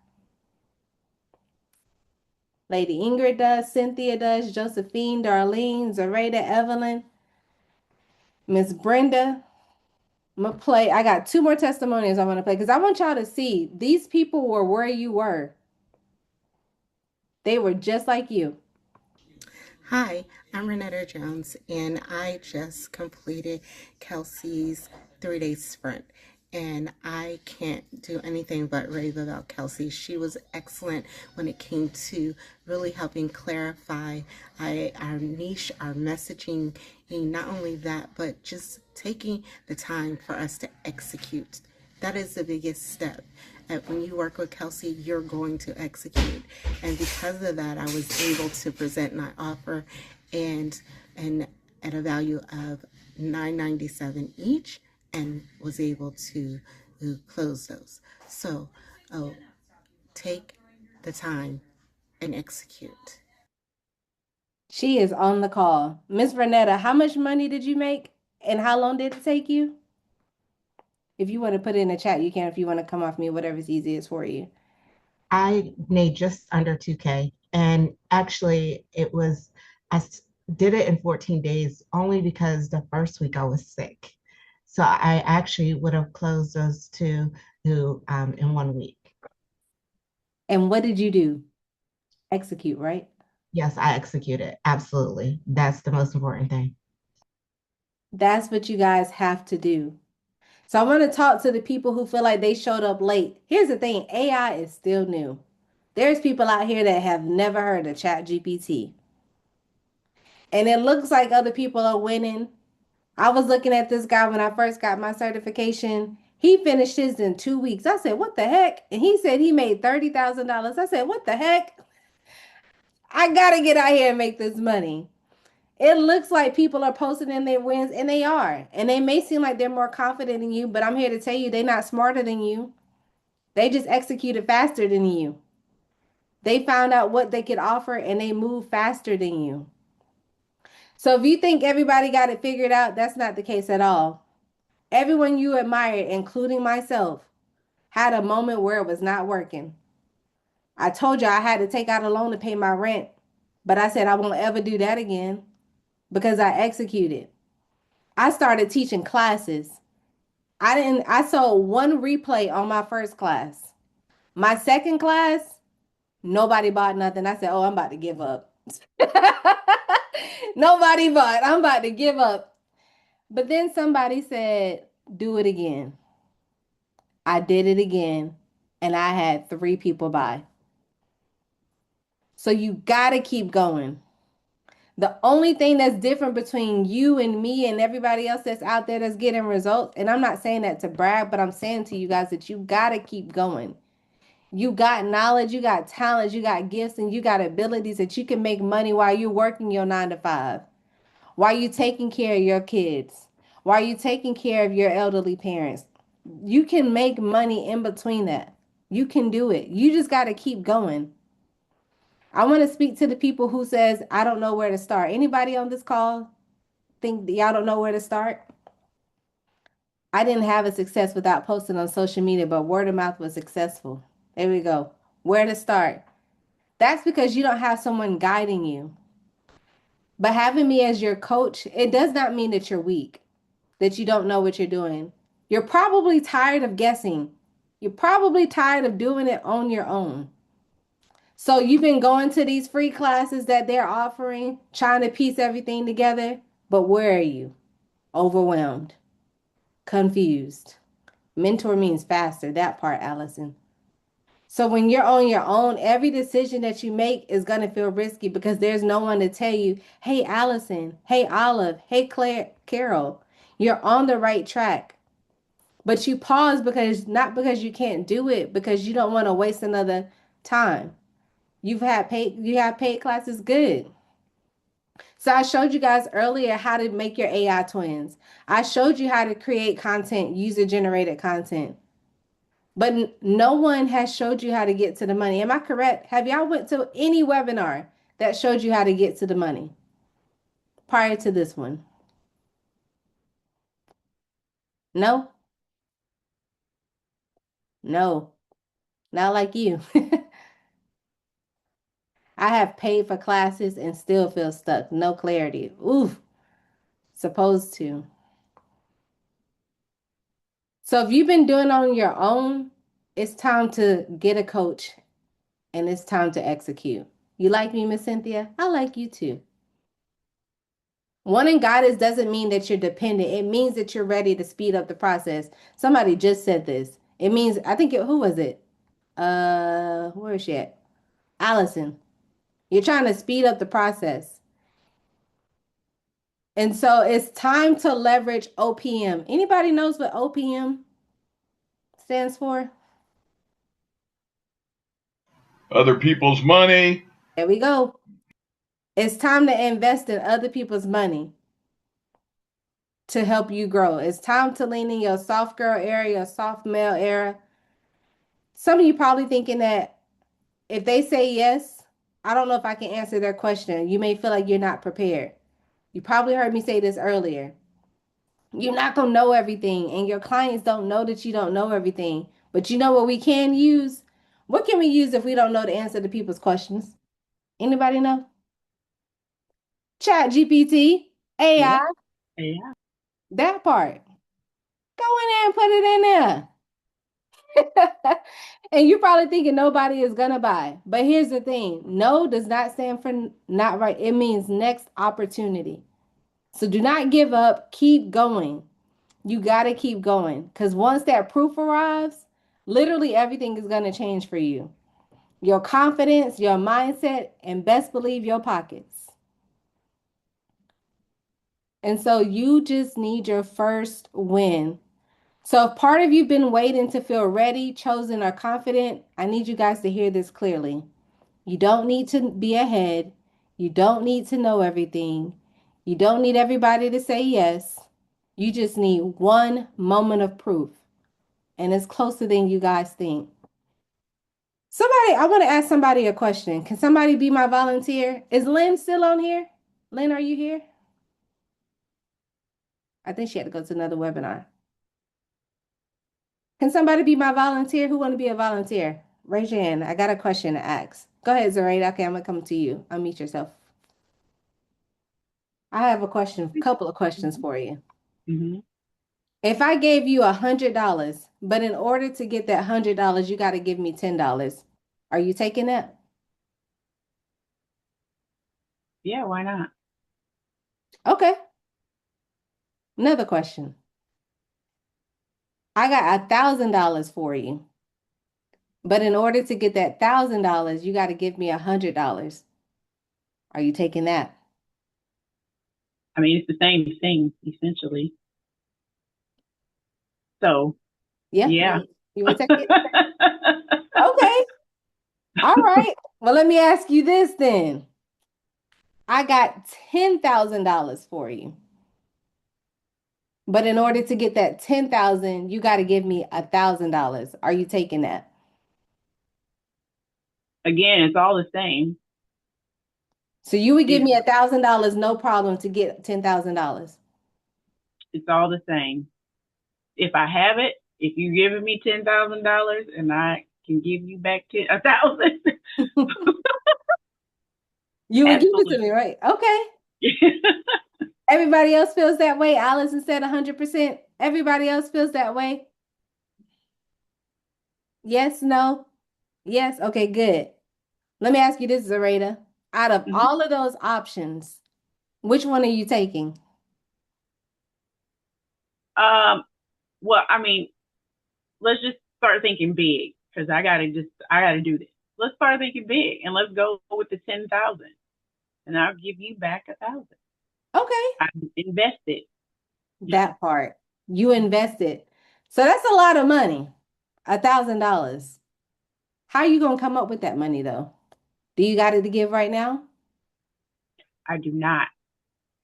Lady Ingrid does, Cynthia does, Josephine, Darlene, Zareda, Evelyn, Miss Brenda. I'm going to play. I got two more testimonies I'm going to play because I want y'all to see these people were where you were. They were just like you. Hi, I'm Renetta Jones, and I just completed Kel'sea's 3-day sprint. And I can't do anything but rave about Kel'sea. She was excellent when it came to really helping clarify our niche, our messaging, and not only that, but just taking the time for us to execute. That is the biggest step. When you work with Kel'sea, you're going to execute. And because of that, I was able to present my offer and at a value of $9.97 each, and was able to close those. So take the time and execute. She is on the call. Miss Renetta, how much money did you make and how long did it take you? If you want to put it in the chat, you can. If you want to come off me, whatever's easiest for you. I made just under 2K. And actually, I did it in 14 days only because the first week I was sick. So I actually would have closed those two in 1 week. And what did you do? Execute, right? Yes, I executed. Absolutely. That's the most important thing. That's what you guys have to do. So I want to talk to the people who feel like they showed up late. Here's the thing, AI is still new. There's people out here that have never heard of ChatGPT. And it looks like other people are winning. I was looking at this guy when I first got my certification. He finished his in 2 weeks. I said, what the heck? And he said he made $30,000. I said, what the heck? I got to get out here and make this money. It looks like people are posting in their wins, and they are. And they may seem like they're more confident than you, but I'm here to tell you they're not smarter than you. They just executed faster than you. They found out what they could offer and they move faster than you. So if you think everybody got it figured out, that's not the case at all. Everyone you admired, including myself, had a moment where it was not working. I told you I had to take out a loan to pay my rent, but I said I won't ever do that again because I executed. I started teaching classes. I sold one replay on my first class. My second class, nobody bought nothing. I said, oh, I'm about to give up. Nobody bought. I'm about to give up. But then somebody said, do it again. I did it again, and I had 3 people buy. So you got to keep going. The only thing that's different between you and me and everybody else that's out there that's getting results, and I'm not saying that to brag, but I'm saying to you guys that you got to keep going. You got knowledge, you got talent, you got gifts, and you got abilities that you can make money while you're working your 9 to 5, while you taking care of your kids, while you taking care of your elderly parents. You can make money in between that. You can do it. You just got to keep going. I want to speak to the people who says, I don't know where to start. Anybody on this call think that y'all don't know where to start? I didn't have a success without posting on social media, but word of mouth was successful. There we go. Where to start? That's because you don't have someone guiding you. But having me as your coach, it does not mean that you're weak, that you don't know what you're doing. You're probably tired of guessing. You're probably tired of doing it on your own. So you've been going to these free classes that they're offering, trying to piece everything together. But where are you? Overwhelmed, confused. Mentor means faster, that part, Allison. So when you're on your own, every decision that you make is going to feel risky because there's no one to tell you, hey, Allison, hey, Olive, hey, Claire, Carol, you're on the right track. But you pause because not because you can't do it, because you don't want to waste another time. You have paid classes, good. So I showed you guys earlier how to make your AI twins. I showed you how to create content, user generated content. But no one has showed you how to get to the money. Am I correct? Have y'all went to any webinar that showed you how to get to the money prior to this one? No? No. Not like you. I have paid for classes and still feel stuck. No clarity. Oof. Supposed to. So if you've been doing on your own, it's time to get a coach and it's time to execute. You like me, Miss Cynthia? I like you too. Wanting guidance doesn't mean that you're dependent. It means that you're ready to speed up the process. Somebody just said this. It means, who was it? Where is she at? Allison. You're trying to speed up the process. And so it's time to leverage OPM. Anybody knows what OPM stands for? Other people's money. There we go. It's time to invest in other people's money to help you grow. It's time to lean in your soft girl area, your soft male era. Some of you probably thinking that if they say yes, I don't know if I can answer their question. You may feel like you're not prepared. You probably heard me say this earlier. You're not going to know everything, and your clients don't know that you don't know everything. But you know what we can use? What can we use if we don't know the answer to people's questions? Anybody know? Chat GPT, AI, Yeah. Yeah. that part. Go in there and put it in there. And you're probably thinking nobody is gonna buy. But here's the thing: no does not stand for not right. It means next opportunity. So do not give up. Keep going. You gotta keep going. Because once that proof arrives, literally everything is gonna change for you. Your confidence, your mindset, and best believe your pockets. And so you just need your first win. So if part of you've been waiting to feel ready, chosen, or confident, I need you guys to hear this clearly. You don't need to be ahead. You don't need to know everything. You don't need everybody to say yes. You just need one moment of proof. And it's closer than you guys think. I want to ask somebody a question. Can somebody be my volunteer? Is Lynn still on here? Lynn, are you here? I think she had to go to another webinar. Can somebody be my volunteer? Who want to be a volunteer? Raise your hand. I got a question to ask. Go ahead, Zoraida. Okay, I'm gonna come to you. Unmute yourself. I have a couple of questions for you. Mm-hmm. If I gave you $100, but in order to get that $100, you got to give me $10. Are you taking that? Yeah, why not? Okay. Another question. I got $1,000 for you, but in order to get that $1,000, you got to give me $100. Are you taking that? I mean, it's the same thing essentially. So, Yeah, yeah. you would take it? Okay. All right. Well, let me ask you this then. I got $10,000 for you. But in order to get that 10,000, you got to give me $1,000. Are you taking that? Again, it's all the same. So you would give It's, me $1,000, no problem, to get $10,000. it's all the same. If I have it, if you're giving me $10,000 and I can give you back 1,000, You would give it to absolutely. me, right? Okay. Everybody else feels that way. Allison said 100%. Everybody else feels that way. Yes, no, yes. Okay, good. Let me ask you this, Zareta. Out of Mhm. all of those options, which one are you taking? Um, well, I mean, let's just start thinking big because I gotta do this. Let's start thinking big and let's go with the 10,000 and I'll give you back 1,000. Okay, I invested. that part. You invested. So that's a lot of money. $1,000. How are you gonna come up with that money though? Do you got it to give right now? I do not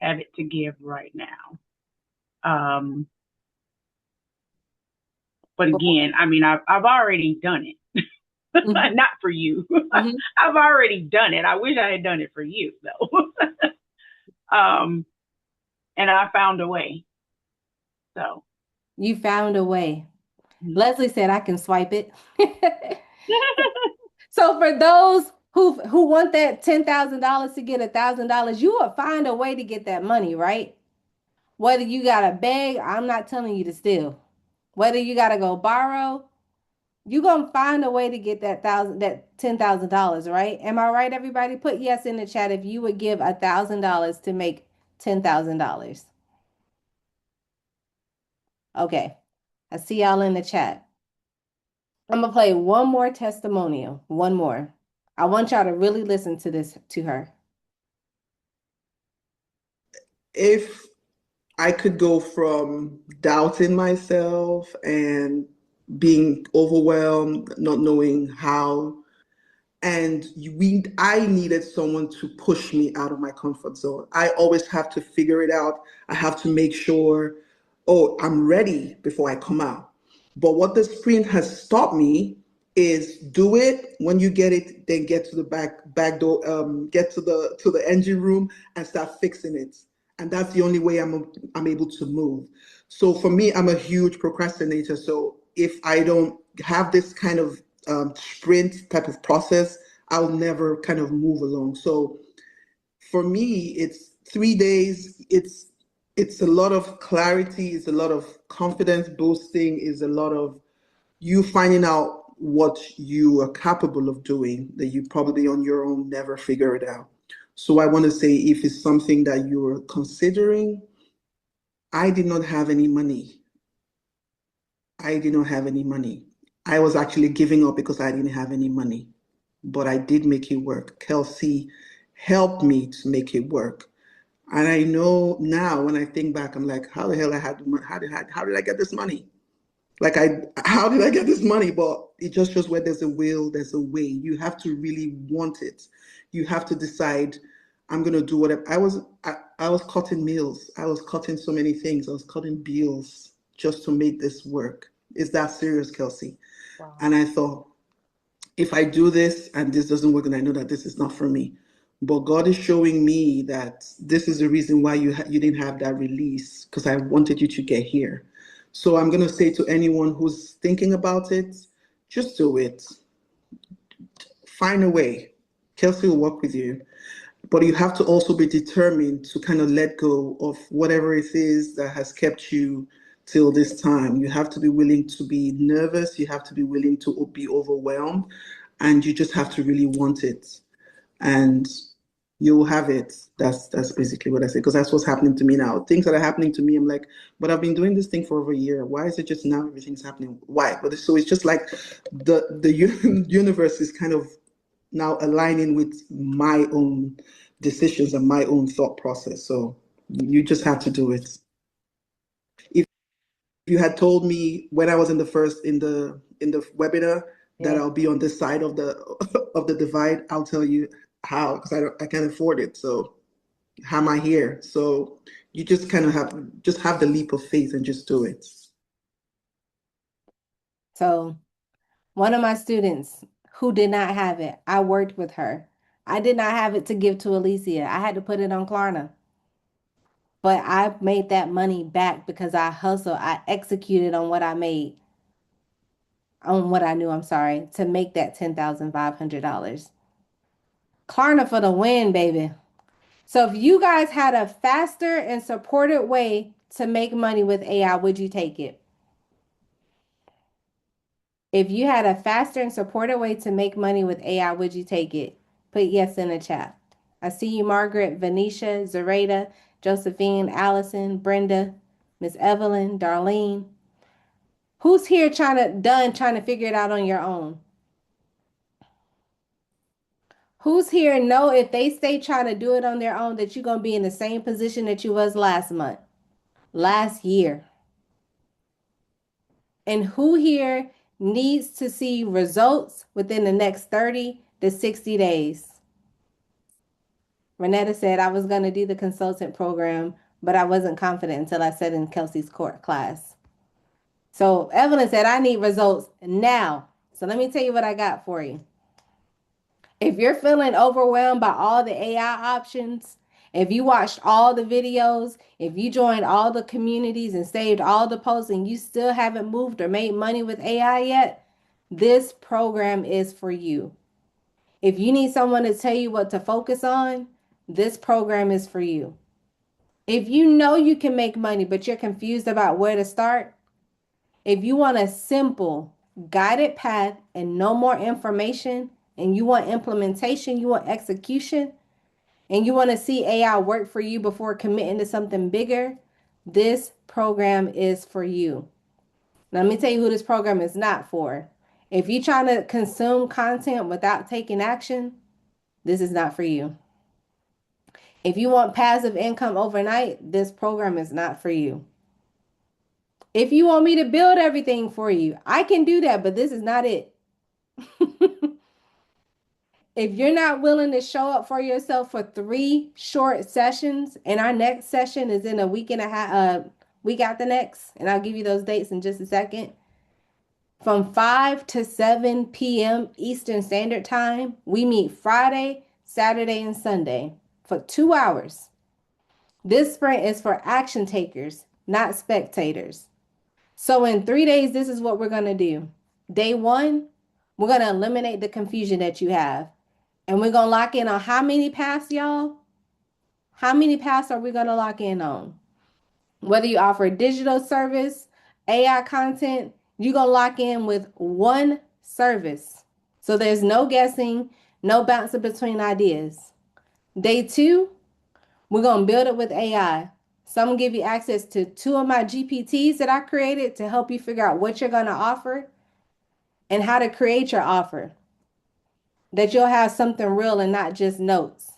have it to give right now. Um, but again, I mean, I've already done it. Mhm, Not for you. mhm. I've already done it. I wish I had done it for you though. And I found a way. So. You found a way. Mhm. Leslie said I can swipe it. So for those who want that $10,000 to get $1,000, you will find a way to get that money, right? Whether you gotta beg, I'm not telling you to steal. Whether you gotta go borrow, you gonna find a way to get that $10,000, right? Am I right, everybody? Put yes in the chat if you would give $1,000 to make $10,000. Okay, I see y'all in the chat. I'm gonna play one more testimonial, one more. I want y'all to really listen to this to her. If I could go from doubting myself and being overwhelmed, not knowing how, and I needed someone to push me out of my comfort zone. I always have to figure it out. I have to make sure, oh, I'm ready before I come out. But what the sprint has taught me is do it. When you get it, then get to the back door, get to the engine room and start fixing it. And that's the only way I'm able to move. So for me, I'm a huge procrastinator. So if I don't have this kind of sprint type of process, I'll never kind of move along. So for me, it's 3 days. It's a lot of clarity. It's a lot of confidence boosting. Is a lot of you finding out what you are capable of doing that you probably on your own never figure it out. So I want to say if it's something that you're considering, I did not have any money. I did not have any money. I was actually giving up because I didn't have any money, but I did make it work. Kel'sea helped me to make it work. And I know now when I think back, I'm like, how the hell I had how did I get this money? Like how did I get this money? But it just shows where there's a will, there's a way. You have to really want it. You have to decide, I'm gonna do whatever. I was cutting meals. I was cutting so many things. I was cutting bills just to make this work. Is that serious, Kel'sea? Wow. And I thought, if I do this and this doesn't work, then I know that this is not for me. But God is showing me that this is the reason why you didn't have that release because I wanted you to get here. So I'm going to say to anyone who's thinking about it, just do it. Find a way. Kel'sea will work with you. But you have to also be determined to kind of let go of whatever it is that has kept you till this time. You have to be willing to be nervous. You have to be willing to be overwhelmed, and you just have to really want it, and you'll have it. That's basically what I say, because that's what's happening to me now. Things that are happening to me, I'm like, but I've been doing this thing for over a year. Why is it just now everything's happening? Why? But so it's just like the universe is kind of now aligning with my own decisions and my own thought process. So you just have to do it. If you had told me when I was in the webinar that Yeah. I'll be on this side of the of the divide, I'll tell you how, because I can't afford it. So how am I here? So you just kind of have the leap of faith and just do it. So one of my students who did not have it, I worked with her. I did not have it to give to Alicia. I had to put it on Klarna. But I made that money back because I hustled. I executed on what I made, on what I knew, I'm sorry, to make that $10,500. Klarna for the win, baby. So if you guys had a faster and supported way to make money with AI, would you take it? If you had a faster and supported way to make money with AI, would you take it? Put yes in the chat. I see you, Margaret, Venetia, Zareta, Josephine, Allison, Brenda, Miss Evelyn, Darlene. Who's here trying to figure it out on your own? Who's here know if they stay trying to do it on their own that you're going to be in the same position that you was last month, last year? And who here needs to see results within the next 30 to 60 days? Renetta said, I was going to do the consultant program, but I wasn't confident until I sat in Kel'sea's court class. So Evelyn said, I need results now. So let me tell you what I got for you. If you're feeling overwhelmed by all the AI options, if you watched all the videos, if you joined all the communities and saved all the posts and you still haven't moved or made money with AI yet, this program is for you. If you need someone to tell you what to focus on, this program is for you. If you know you can make money, but you're confused about where to start, if you want a simple, guided path and no more information, and you want implementation, you want execution, and you want to see AI work for you before committing to something bigger, this program is for you. Now, let me tell you who this program is not for. If you're trying to consume content without taking action, this is not for you. If you want passive income overnight, this program is not for you. If you want me to build everything for you, I can do that, but this is not it. If you're not willing to show up for yourself for 3 short sessions, and our next session is in a week and a half, week after next, and I'll give you those dates in just a second. From 5 to 7 p.m. Eastern Standard Time, we meet Friday, Saturday, and Sunday for 2 hours. This sprint is for action takers, not spectators. So in 3 days, this is what we're going to do. Day 1, we're going to eliminate the confusion that you have. And we're going to lock in on how many paths, y'all? How many paths are we going to lock in on? Whether you offer digital service, AI content, you're going to lock in with one service. So there's no guessing, no bouncing between ideas. Day 2, we're going to build it with AI. So I'm going to give you access to 2 of my GPTs that I created to help you figure out what you're going to offer and how to create your offer. That you'll have something real and not just notes.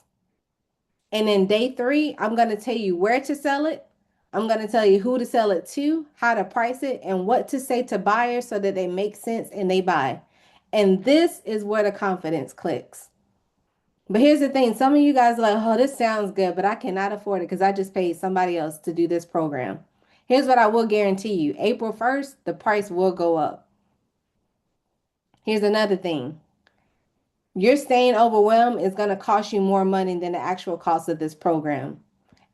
And in day 3, I'm going to tell you where to sell it. I'm going to tell you who to sell it to, how to price it, and what to say to buyers so that they make sense and they buy. And this is where the confidence clicks. But here's the thing. Some of you guys are like, oh, this sounds good, but I cannot afford it because I just paid somebody else to do this program. Here's what I will guarantee you. April 1st, the price will go up. Here's another thing. Your staying overwhelmed is going to cost you more money than the actual cost of this program.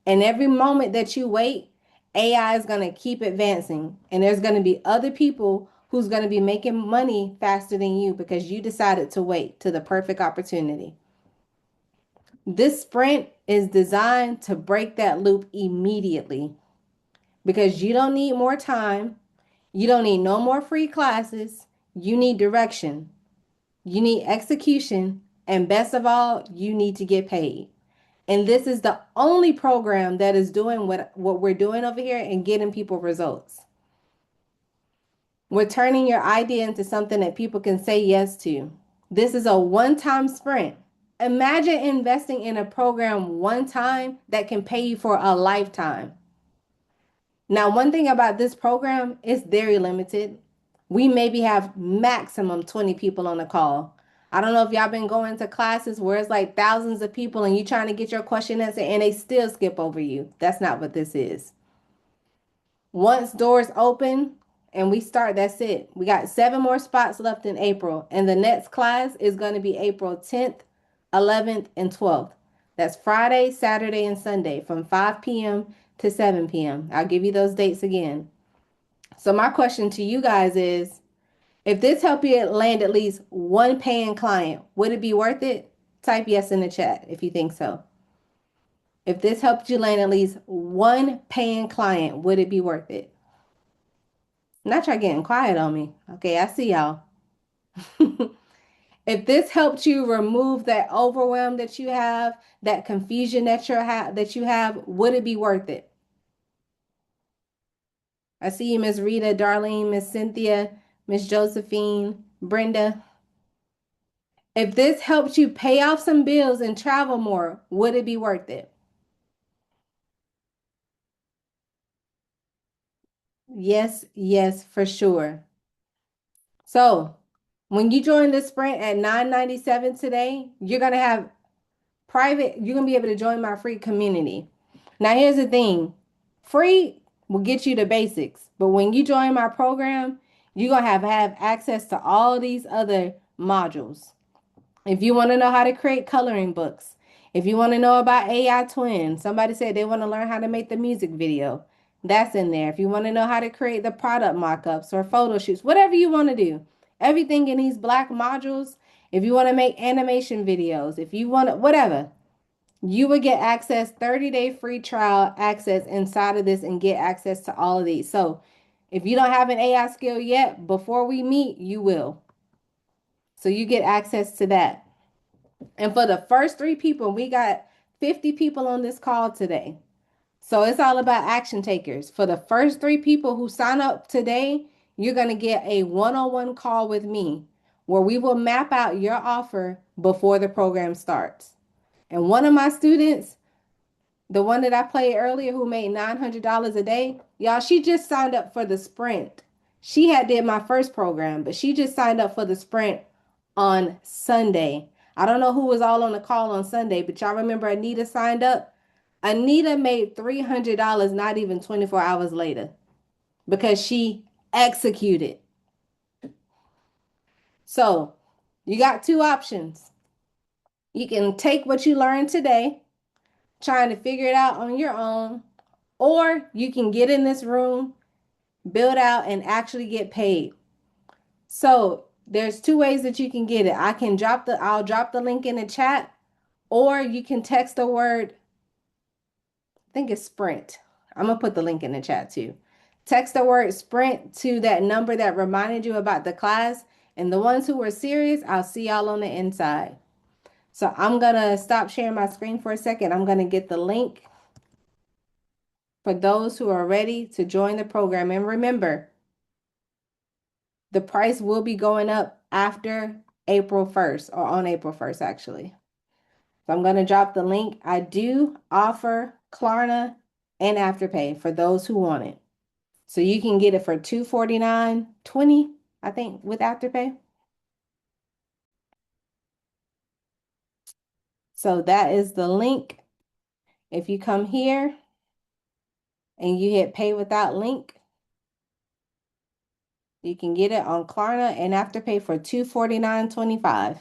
And every moment that you wait, AI is going to keep advancing. And there's going to be other people who's going to be making money faster than you because you decided to wait to the perfect opportunity. This sprint is designed to break that loop immediately. because you don't need more time. You don't need no more free classes. You need direction. You need execution. And best of all, you need to get paid. And this is the only program that is doing what we're doing over here and getting people results. We're turning your idea into something that people can say yes to. This is a one-time sprint. Imagine investing in a program one time that can pay you for a lifetime. Now, one thing about this program is very limited. We maybe have maximum 20 people on the call. I don't know if y'all been going to classes where it's like thousands of people and you trying to get your question answered and they still skip over you. That's not what this is. Once doors open and we start, that's it. We got 7 more spots left in April, and the next class is going to be April 10th, 11th, and 12th. That's Friday, Saturday, and Sunday from 5 p.m. to 7 p.m. I'll give you those dates again. So my question to you guys is, if this helped you land at least one paying client, would it be worth it? Type yes in the chat if you think so. If this helped you land at least one paying client, would it be worth it? Not y'all getting quiet on me. Okay, I see y'all. If this helped you remove that overwhelm that you have, that confusion that you have, would it be worth it? I see you, Miss Rita, Darlene, Miss Cynthia, Miss Josephine, Brenda. If this helps you pay off some bills and travel more, would it be worth it? Yes, yes, for sure. So when you join the sprint at $9.97 today, you're gonna have you're gonna be able to join my free community. Now here's the thing. Free will get you the basics, but when you join my program, you're gonna have access to all these other modules. If you want to know how to create coloring books, if you want to know about AI twins, somebody said they want to learn how to make the music video, that's in there. If you want to know how to create the product mock-ups or photo shoots, whatever you want to do, everything in these black modules. If you want to make animation videos, if you want to, whatever, you would get access, 30-day free trial access inside of this and get access to all of these. So if you don't have an AI skill yet, before we meet, you will. So you get access to that. And for the first 3 people, we got 50 people on this call today. So it's all about action takers. For the first 3 people who sign up today, you're going to get a one-on-one call with me where we will map out your offer before the program starts. And one of my students, the one that I played earlier who made $900 a day, y'all, she just signed up for the sprint. She had did my first program, but she just signed up for the sprint on Sunday. I don't know who was all on the call on Sunday, but y'all remember Anita signed up? Anita made $300 not even 24 hours later because she executed. So you got 2 options. You can take what you learned today, trying to figure it out on your own, or you can get in this room, build out, and actually get paid. So there's 2 ways that you can get it. I'll drop the link in the chat, or you can text the word, I think it's Sprint. I'm gonna put the link in the chat too. Text the word Sprint to that number that reminded you about the class. And the ones who were serious, I'll see y'all on the inside. So I'm gonna stop sharing my screen for a second. I'm gonna get the link for those who are ready to join the program. And remember, the price will be going up after April 1st, or on April 1st, actually. So I'm going to drop the link. I do offer Klarna and Afterpay for those who want it. So you can get it for $249.20, I think, with Afterpay. So that is the link. If you come here and you hit pay without link, you can get it on Klarna and Afterpay for $249.25.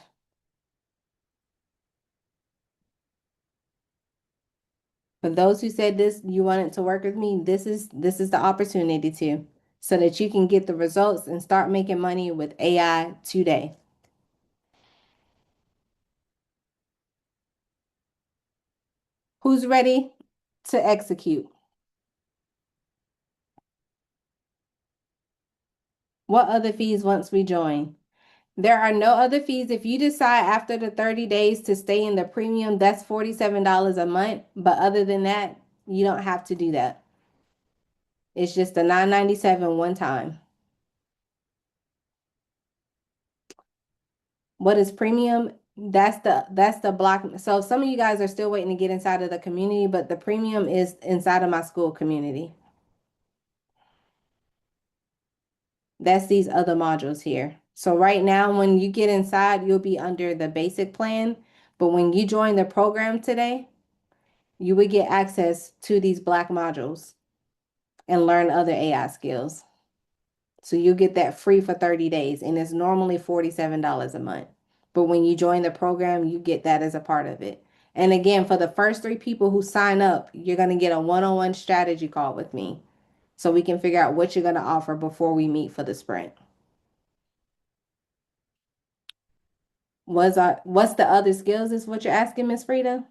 For those who said this, you wanted to work with me, this is the opportunity to, so that you can get the results and start making money with AI today. Who's ready to execute? What other fees once we join? There are no other fees. If you decide after the 30 days to stay in the premium, that's $47 a month. But other than that, you don't have to do that. It's just the $9.97 one time. What is premium? That's the block. So some of you guys are still waiting to get inside of the community, but the premium is inside of my school community. That's these other modules here. So right now, when you get inside, you'll be under the basic plan. But when you join the program today, you would get access to these black modules and learn other AI skills. So you'll get that free for 30 days, and it's normally $47 a month. But when you join the program, you get that as a part of it. And again, for the first 3 people who sign up, you're going to get a one-on-one strategy call with me so we can figure out what you're going to offer before we meet for the sprint. What's the other skills is what you're asking, Miss Frida?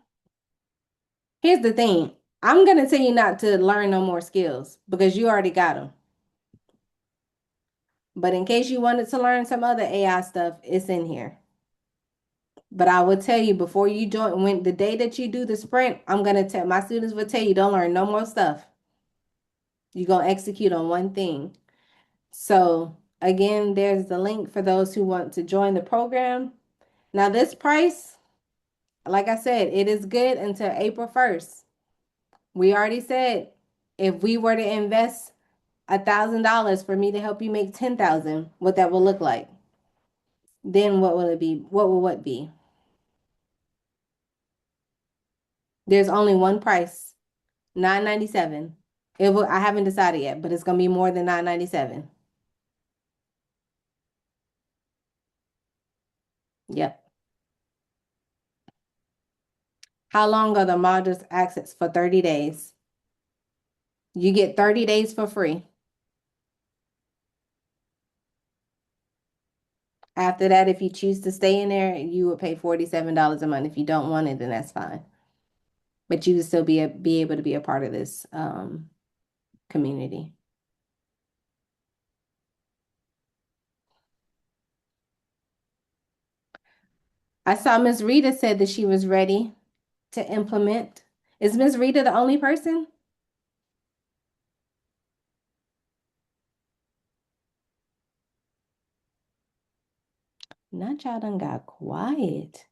Here's the thing. I'm going to tell you not to learn no more skills because you already got them. But in case you wanted to learn some other AI stuff, it's in here. But I will tell you before you join, when the day that you do the sprint, I'm going to tell my students will tell you don't learn no more stuff. You're going to execute on one thing. So again, there's the link for those who want to join the program. Now this price, like I said, it is good until April 1st. We already said if we were to invest $1,000 for me to help you make 10,000, what that will look like. Then what will it be? What will what be? There's only one price, $9.97. I haven't decided yet, but it's gonna be more than $9.97. Yep. How long are the modules access? For 30 days. You get 30 days for free. After that, if you choose to stay in there, you would pay $47 a month. If you don't want it, then that's fine. But you would still be able to be a part of this community. I saw Miss Rita said that she was ready to implement. Is Miss Rita the only person? Not y'all done got quiet.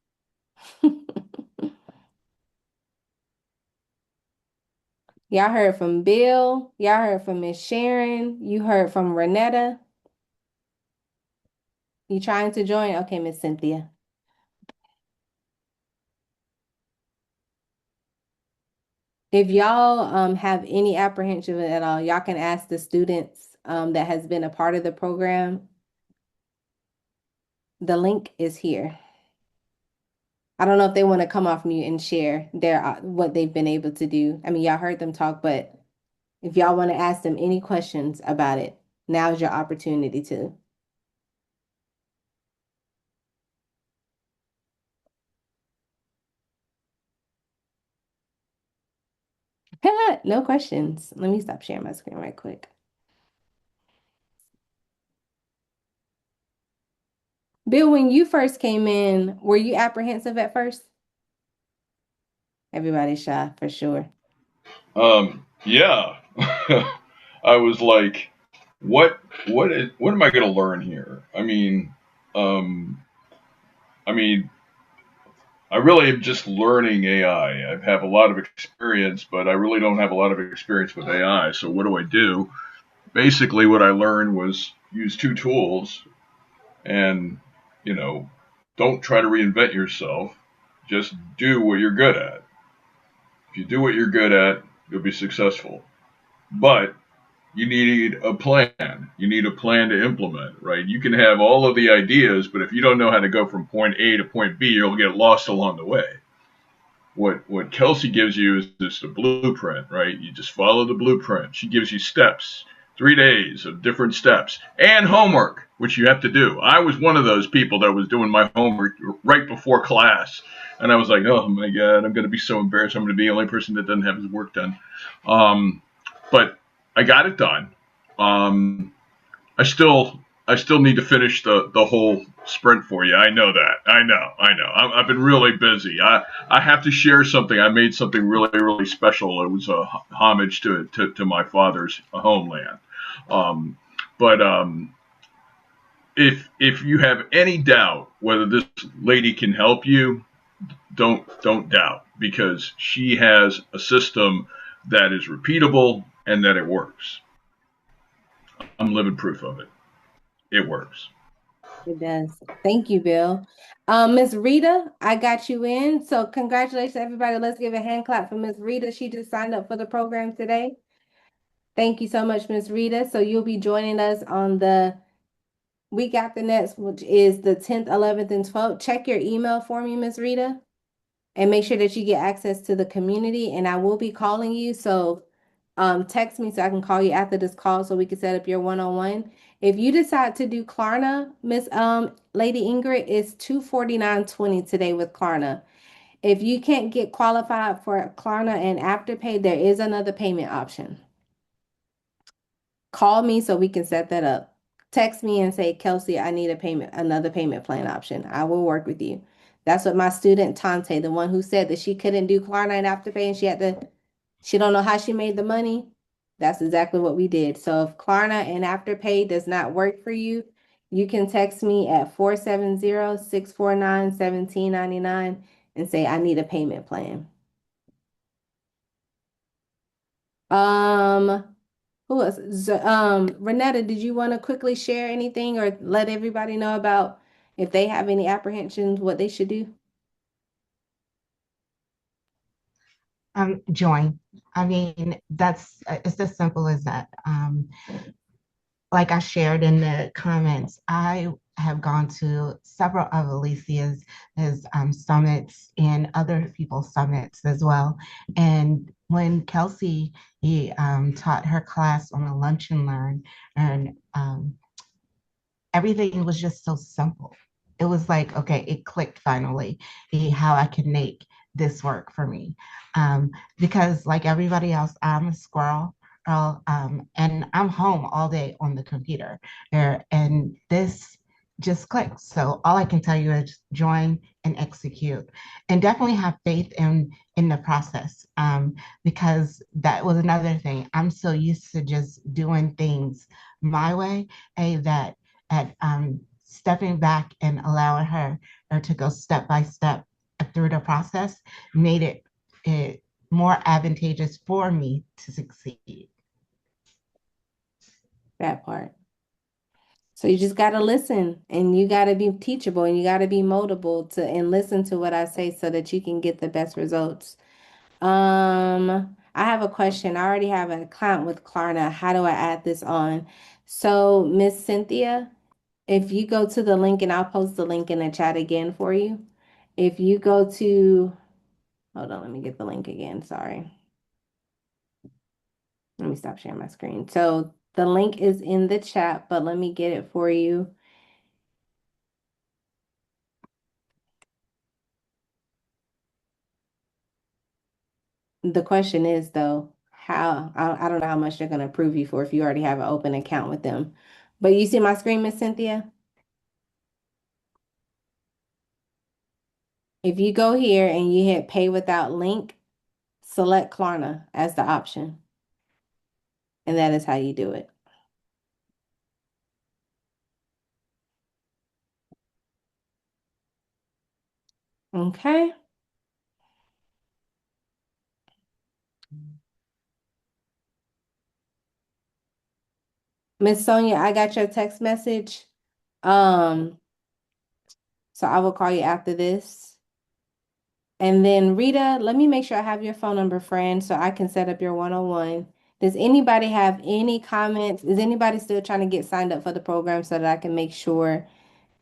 Y'all heard from Bill. Y'all heard from Miss Sharon. You heard from Renetta. You trying to join? Okay, Miss Cynthia. If y'all have any apprehension at all, y'all can ask the students that has been a part of the program. The link is here. I don't know if they want to come off mute and share their what they've been able to do. I mean, y'all heard them talk, but if y'all want to ask them any questions about it, now's your opportunity to. No questions. Let me stop sharing my screen right quick. Bill, when you first came in, were you apprehensive at first? Everybody's shy for sure. Yeah. I was like, what am I going to learn here? Um, I mean, I really am just learning AI. I have a lot of experience, but I really don't have a lot of experience with AI. So what do I do? Basically, what I learned was use 2 tools and, you know, don't try to reinvent yourself. Just do what you're good at. If you do what you're good at, you'll be successful. But you need a plan. You need a plan to implement, right? You can have all of the ideas, but if you don't know how to go from point A to point B, you'll get lost along the way. What Kel'sea gives you is just a blueprint, right? You just follow the blueprint. She gives you steps, 3 days of different steps, and homework, which you have to do. I was one of those people that was doing my homework right before class, and I was like, oh my God, I'm going to be so embarrassed. I'm going to be the only person that doesn't have his work done. But I got it done. I still I still need to finish the whole sprint for you. I know that. I know. I've been really busy. I have to share something. I made something really special. It was a homage to my father's homeland. Um, but if you have any doubt whether this lady can help you, don't doubt, because she has a system that is repeatable and that it works. I'm living proof of it. It works. It does. Thank you, Bill. Miss Rita, I got you in. So congratulations, everybody. Let's give a hand clap for Miss Rita. She just signed up for the program today. Thank you so much, Miss Rita. So you'll be joining us on the week after next, which is the 10th, 11th, and 12th. Check your email for me, Miss Rita, and make sure that you get access to the community. And I will be calling you. So text me so I can call you after this call so we can set up your one-on-one. If you decide to do Klarna, Miss Lady Ingrid, it's $249.20 today with Klarna. If you can't get qualified for Klarna and Afterpay, there is another payment option. Call me so we can set that up. Text me and say, Kel'sea, I need another payment plan option. I will work with you. That's what my student Tante, the one who said that she couldn't do Klarna and Afterpay and she don't know how she made the money. That's exactly what we did. So if Klarna and Afterpay does not work for you, you can text me at 470-649-1799 and say, I need a payment plan. Who else? Renetta, did you want to quickly share anything or let everybody know about if they have any apprehensions, what they should do? Join. I mean, that's it's as simple as that. Like I shared in the comments, I have gone to several of Alicia's summits and other people's summits as well. And when Kel'sea taught her class on a lunch and learn, and everything was just so simple. It was like, okay, it clicked finally, how I could make this work for me. Because like everybody else, I'm a squirrel. And I'm home all day on the computer, and this just clicks. So all I can tell you is join and execute, and definitely have faith in the process. Because that was another thing. I'm so used to just doing things my way, that at stepping back and allowing her to go step by step through the process made it more advantageous for me to succeed. That part. So you just got to listen and you got to be teachable and you got to be moldable and listen to what I say so that you can get the best results. I have a question. I already have an account with Klarna. How do I add this on? So Miss Cynthia, if you go to the link, and I'll post the link in the chat again for you. If you go to, hold on, let me get the link again. Sorry. Let me stop sharing my screen. So the link is in the chat, but let me get it for you. The question is, though, I don't know how much they're going to approve you for if you already have an open account with them. But you see my screen, Miss Cynthia? If you go here and you hit pay without link, select Klarna as the option. And that is how you do it. Okay. Miss Sonia, I got your text message. So I will call you after this. And then Rita, let me make sure I have your phone number, friend, so I can set up your one-on-one. Does anybody have any comments? Is anybody still trying to get signed up for the program so that I can make sure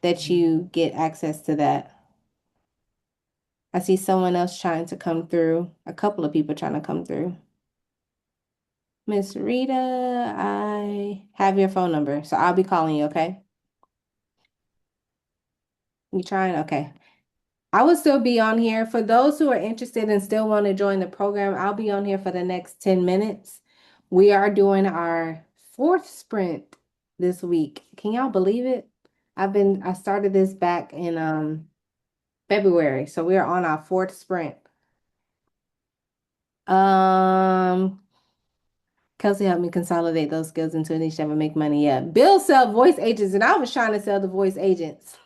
that you get access to that? I see someone else trying to come through, a couple of people trying to come through. Miss Rita, I have your phone number, so I'll be calling you, okay? You trying? Okay. I will still be on here. For those who are interested and still want to join the program, I'll be on here for the next 10 minutes. We are doing our 4th sprint this week. Can y'all believe it? I started this back in February, so we are on our fourth sprint. Um, Kel'sea helped me consolidate those skills into a niche that would make money. Yeah. Bill sell voice agents, and I was trying to sell the voice agents.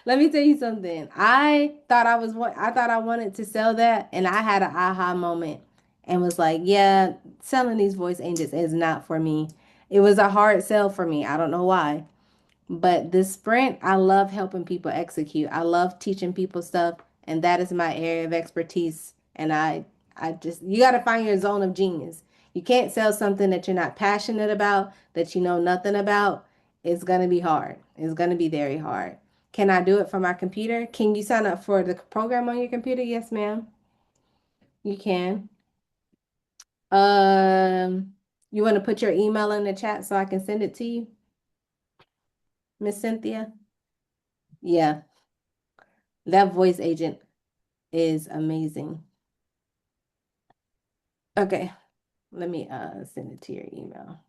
Let me tell you something. I thought I wanted to sell that, and I had an aha moment and was like, yeah, selling these voice agents is not for me. It was a hard sell for me. I don't know why. But this sprint, I love helping people execute. I love teaching people stuff, and that is my area of expertise. And I just, you got to find your zone of genius. You can't sell something that you're not passionate about, that you know nothing about. It's going to be hard. It's going to be very hard. Can I do it from my computer? Can you sign up for the program on your computer? Yes, ma'am. You can. You want to put your email in the chat so I can send it to you, Miss Cynthia? Yeah. That voice agent is amazing. Okay, let me send it to your email.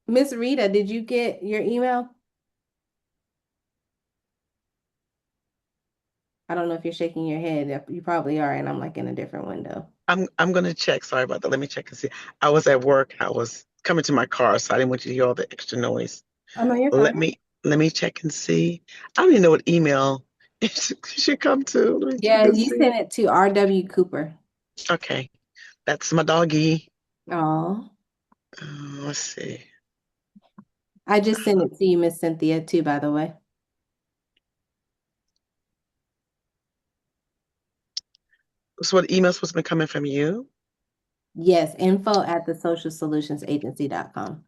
Miss Rita, did you get your email? I don't know if you're shaking your head. You probably are, and I'm like in a different window. I'm gonna check. Sorry about that. Let me check and see. I was at work. I was coming to my car, so I didn't want you to hear all the extra noise. Oh no, you're Let fine. me let me check and see. I don't even know what email it should come to. Let me check Yeah, and you see. sent it to R.W. Cooper. Okay, that's my doggy. Oh, Let's see. I just sent it to you, Miss Cynthia, too, by the way. So what email's supposed to be coming from you? Yes, info@thesocialsolutionsagency.com.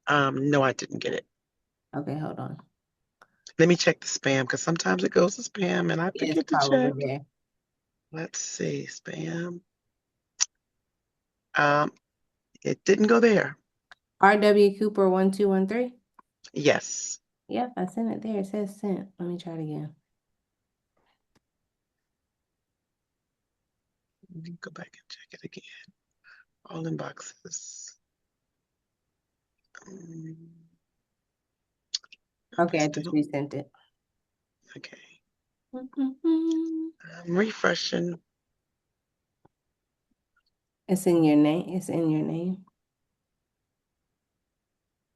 No, I didn't get it. Okay, hold on. Let me check the spam because sometimes it goes to spam and I It's forget to probably check. there. Let's see, spam. Um, it didn't go there. R.W. Cooper 1213. Yes. Yep, I sent it there. It says sent. Let me try it again. Let me go back and check it again. All inboxes. Okay, I just Still resent it. okay. Mhm. I'm refreshing. It's in your name. It's in your name.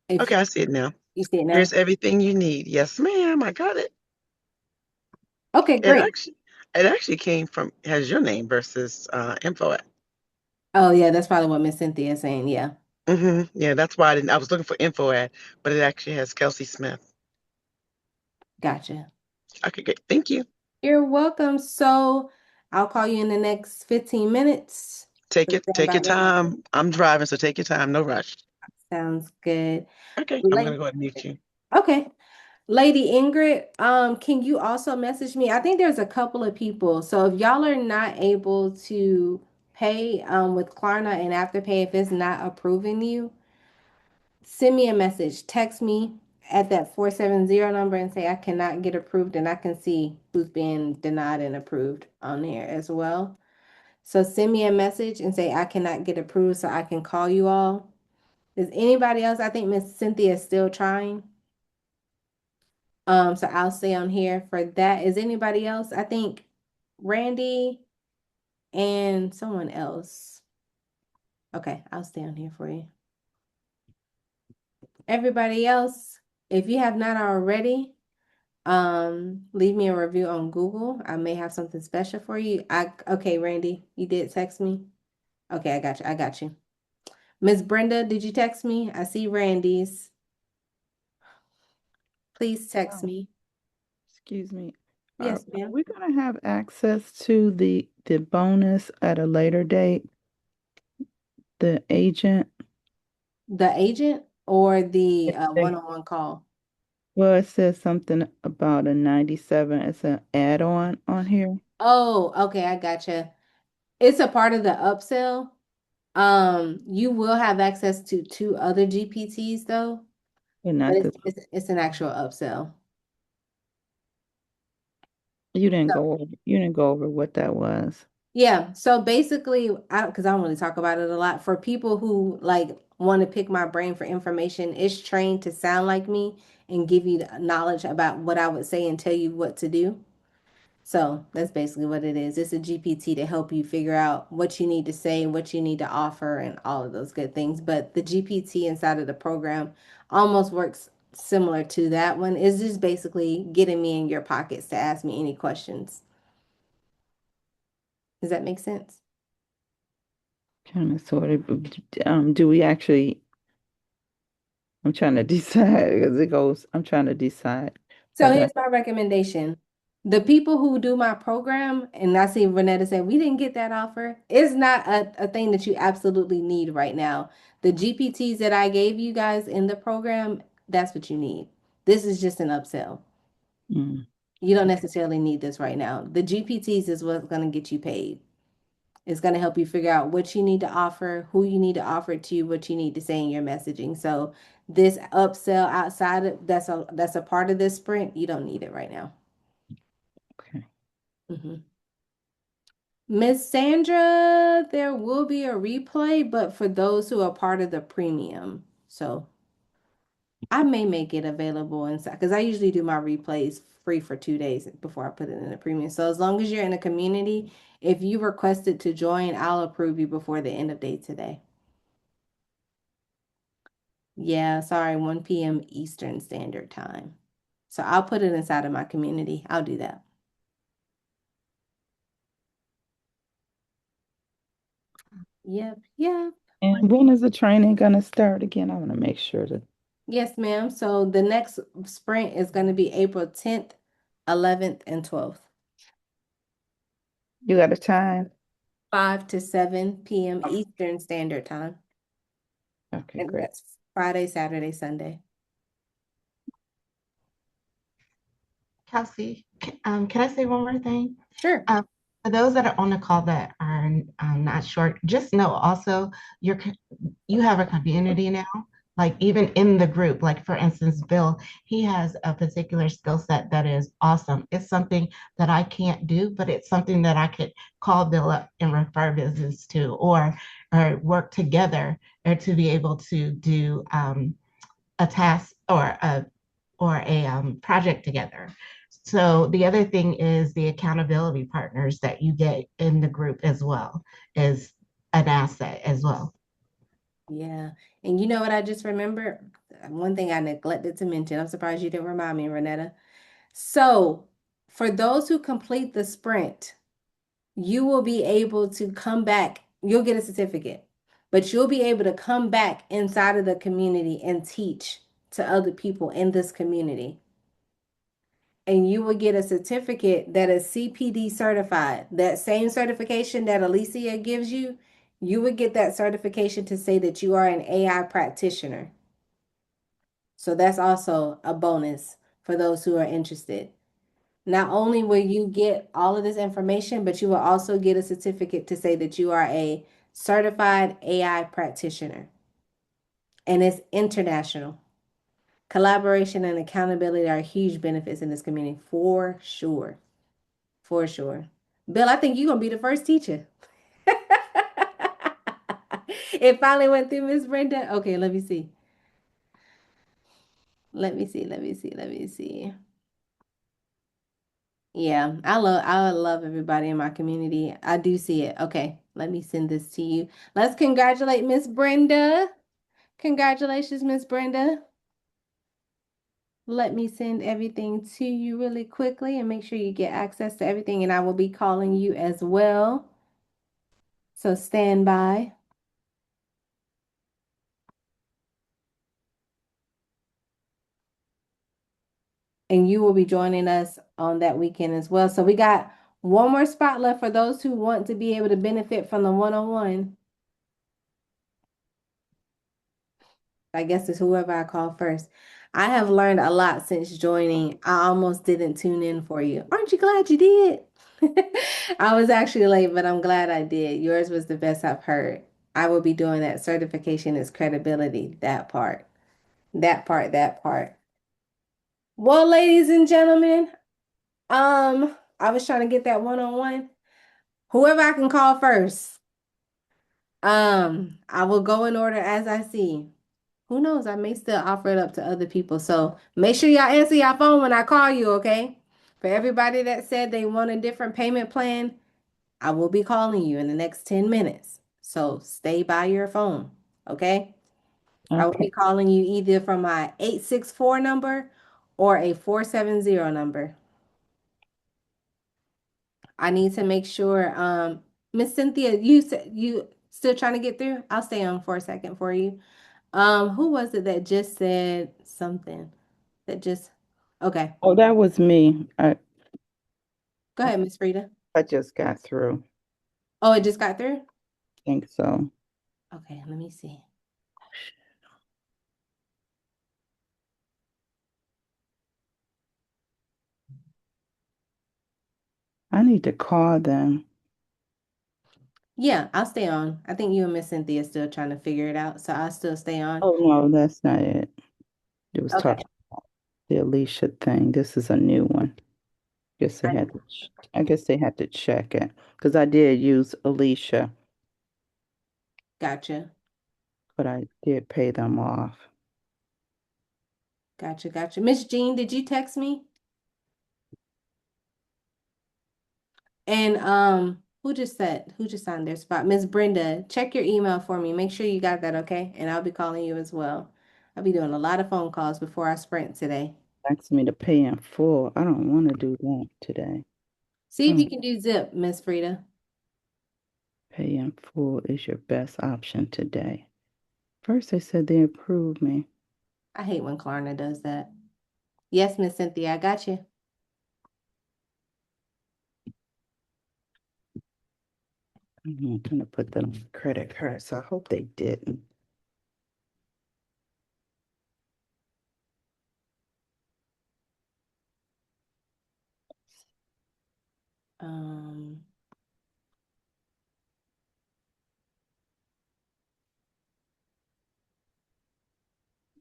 If Okay, I see it now. you see it now. Here's everything you need. Yes, ma'am. I got it. Okay, It great. actually it actually came from has your name versus info at. Oh yeah, that's probably what Miss Cynthia is saying. Yeah, Yeah, that's why I was looking for info at, but it actually has Kel'sea Smith. gotcha. Okay, great. Thank you. You're welcome. So I'll call you in the next 15 minutes. So stand Take by your ready. time. I'm driving, so take your time. No rush. Sounds good. Okay, I'm Lady, gonna go ahead and mute you. okay. Lady Ingrid, can you also message me? I think there's a couple of people. So if y'all are not able to pay with Klarna and Afterpay, if it's not approving you, send me a message. Text me at that 470 number and say I cannot get approved, and I can see who's being denied and approved on here as well. So send me a message and say I cannot get approved so I can call you all. Is anybody else? I think Miss Cynthia is still trying. So I'll stay on here for that. Is anybody else? I think Randy and someone else. Okay, I'll stay on here for you. Everybody else, if you have not already, leave me a review on Google. I may have something special for you. Okay, Randy, you did text me. Okay, I got you. I got you. Miss Brenda, did you text me? I see Randy's. Please text me. Excuse me. Are Yes, ma'am. we going to have access to the bonus at a later date? The agent? The agent or the They- one-on-one call? Well, it says something about a 97. It's an add-on on here. Oh, okay, I gotcha. It's a part of the upsell. You will have access to two other GPTs though, But but not this. it's an actual upsell. You didn't go over what that was. Yeah, so basically, because I don't really talk about it a lot. For people who like want to pick my brain for information. It's trained to sound like me and give you the knowledge about what I would say and tell you what to do. So that's basically what it is. It's a GPT to help you figure out what you need to say, what you need to offer, and all of those good things. But the GPT inside of the program almost works similar to that one. It's just basically getting me in your pockets to ask me any questions. Does that make sense? Kind of sort of. Do we actually? I'm trying to decide because it goes. I'm trying to decide So whether. here's my recommendation. The people who do my program, and I see Renetta said, we didn't get that offer. It's not a thing that you absolutely need right now. The GPTs that I gave you guys in the program, that's what you need. This is just an upsell. Mm, You don't okay. necessarily need this right now. The GPTs is what's going to get you paid. It's going to help you figure out what you need to offer, who you need to offer it to, what you need to say in your messaging. So this upsell outside of that's a part of this sprint, you don't need it right now. Okay. Mhm. Miss Sandra, there will be a replay, but for those who are part of the premium. So I may make it available inside because I usually do my replays free for 2 days before I put it in the premium. So as long as you're in a community, if you requested to join, I'll approve you before the end of day today. Yeah, sorry, 1 p.m. Eastern Standard Time. So I'll put it inside of my community. I'll do that. Yep, yep. And when is the training gonna start again? I want to make sure that Yes, ma'am. So the next sprint is going to be April 10th, 11th, and 12th, you got a time. 5 to 7 p.m. Eastern Standard Time. Okay, And great. that's Friday, Saturday, Sunday. Kelsey, can I say one more thing? Sure. For those that are on the call that are not sure, just know also you have a community now. Like even in the group, like for instance, Bill, he has a particular skill set that is awesome. It's something that I can't do, but it's something that I could call Bill up and refer business to, or work together, or to be able to do a task or a project together. So the other thing is the accountability partners that you get in the group as well is an asset as well. Yeah. And you know what I just remember? One thing I neglected to mention. I'm surprised you didn't remind me, Renetta. So for those who complete the sprint, you will be able to come back. You'll get a certificate, but you'll be able to come back inside of the community and teach to other people in this community. And you will get a certificate that is CPD certified. That same certification that Alicia gives you, you would get that certification to say that you are an AI practitioner. So that's also a bonus for those who are interested. Not only will you get all of this information, but you will also get a certificate to say that you are a certified AI practitioner. And it's international. Collaboration and accountability are huge benefits in this community, for sure. For sure. Bill, I think you're going to be the first teacher. It finally went through, Miss Brenda. Okay, let me see. Let me see. Let me see. Let me see. Yeah, I love everybody in my community. I do see it. Okay, let me send this to you. Let's congratulate Miss Brenda. Congratulations, Miss Brenda. Let me send everything to you really quickly and make sure you get access to everything, and I will be calling you as well. So stand by. And you will be joining us on that weekend as well. So we got one more spot left for those who want to be able to benefit from the one-on-one. I guess it's whoever I call first. I have learned a lot since joining. I almost didn't tune in for you. Aren't you glad you did? I was actually late, but I'm glad I did. Yours was the best I've heard. I will be doing that. Certification is credibility. That part. That part. That part. Well, ladies and gentlemen, I was trying to get that one-on-one. Whoever I can call first. I will go in order as I see. Who knows? I may still offer it up to other people. So make sure y'all answer your phone when I call you, okay? For everybody that said they want a different payment plan, I will be calling you in the next 10 minutes. So stay by your phone, okay? I will Okay. be calling you either from my 864 number or a 470 number. I need to make sure, Miss Cynthia, you said you still trying to get through? I'll stay on for a second for you. Who was it that just said something? That just okay. Oh, that was me. Go ahead, Miss Frida. I just got through. Oh, it just got through? Think so. Okay, let me see. I need to call them. Yeah, I'll stay on. I think you and Miss Cynthia are still trying to figure it out, so I'll still stay on. Oh no, that's not it. It was Okay. talking about the Alicia thing. This is a new one. Guess they I had to. I guess they had to check it because I did use Alicia, gotcha. but I did pay them off. Gotcha, gotcha. Miss Jean, did you text me? And who just signed their spot? Miss Brenda, check your email for me. Make sure you got that, okay? And I'll be calling you as well. I'll be doing a lot of phone calls before I sprint today. Asked me to pay in full. I don't want to do that today. See if Oh, you can do Zip, Miss Frida. pay in full is your best option today. First, they said they approved me. I hate when Klarna does that. Yes, Miss Cynthia, I got you. I'm going to put that on the credit card, so I hope they didn't. Um,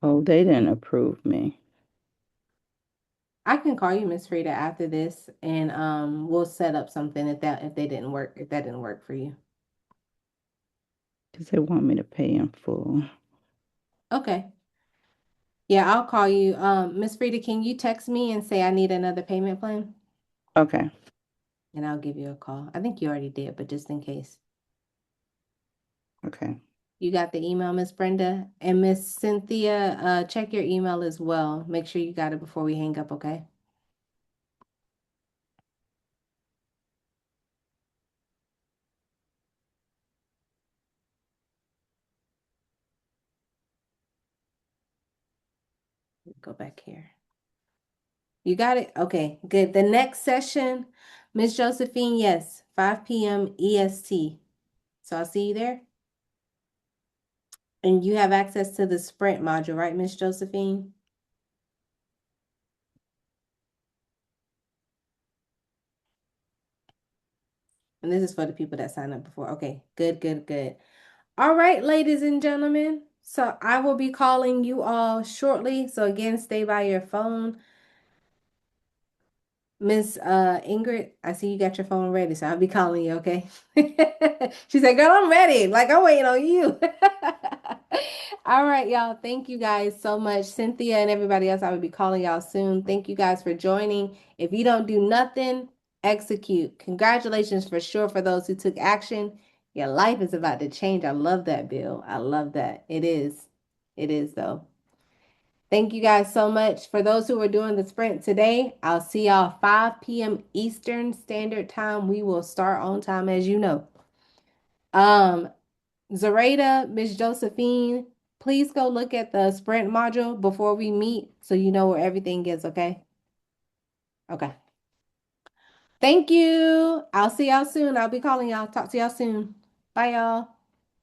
Oh, they didn't approve me I can call you, Miss Frida, after this, and we'll set up something if that didn't work for you. because they want me to pay in full. Okay. Yeah, I'll call you. Miss Frida, can you text me and say I need another payment plan? Okay. And I'll give you a call. I think you already did, but just in case. Okay. You got the email, Miss Brenda? And Miss Cynthia, check your email as well. Make sure you got it before we hang up, okay? Go back here. You got it? Okay, good. The next session, Miss Josephine, yes, 5 p.m. EST. So I'll see you there. And you have access to the Sprint module, right, Miss Josephine? And this is for the people that signed up before. Okay, good, good, good. All right, ladies and gentlemen. So I will be calling you all shortly. So again, stay by your phone. Miss Ingrid, I see you got your phone ready, so I'll be calling you, okay? She said, girl, I'm ready. Like, I'm waiting on you. All right, y'all. Thank you guys so much. Cynthia and everybody else, I will be calling y'all soon. Thank you guys for joining. If you don't do nothing, execute. Congratulations for sure for those who took action. Your life is about to change. I love that, Bill. I love that. It is. It is, though. Thank you guys so much. For those who are doing the sprint today, I'll see y'all 5 p.m. Eastern Standard Time. We will start on time, as you know. Um, Zareta, Miss Josephine, please go look at the sprint module before we meet so you know where everything is, okay? Okay. Thank you. I'll see y'all soon. I'll be calling y'all. Talk to y'all soon. Bye, y'all.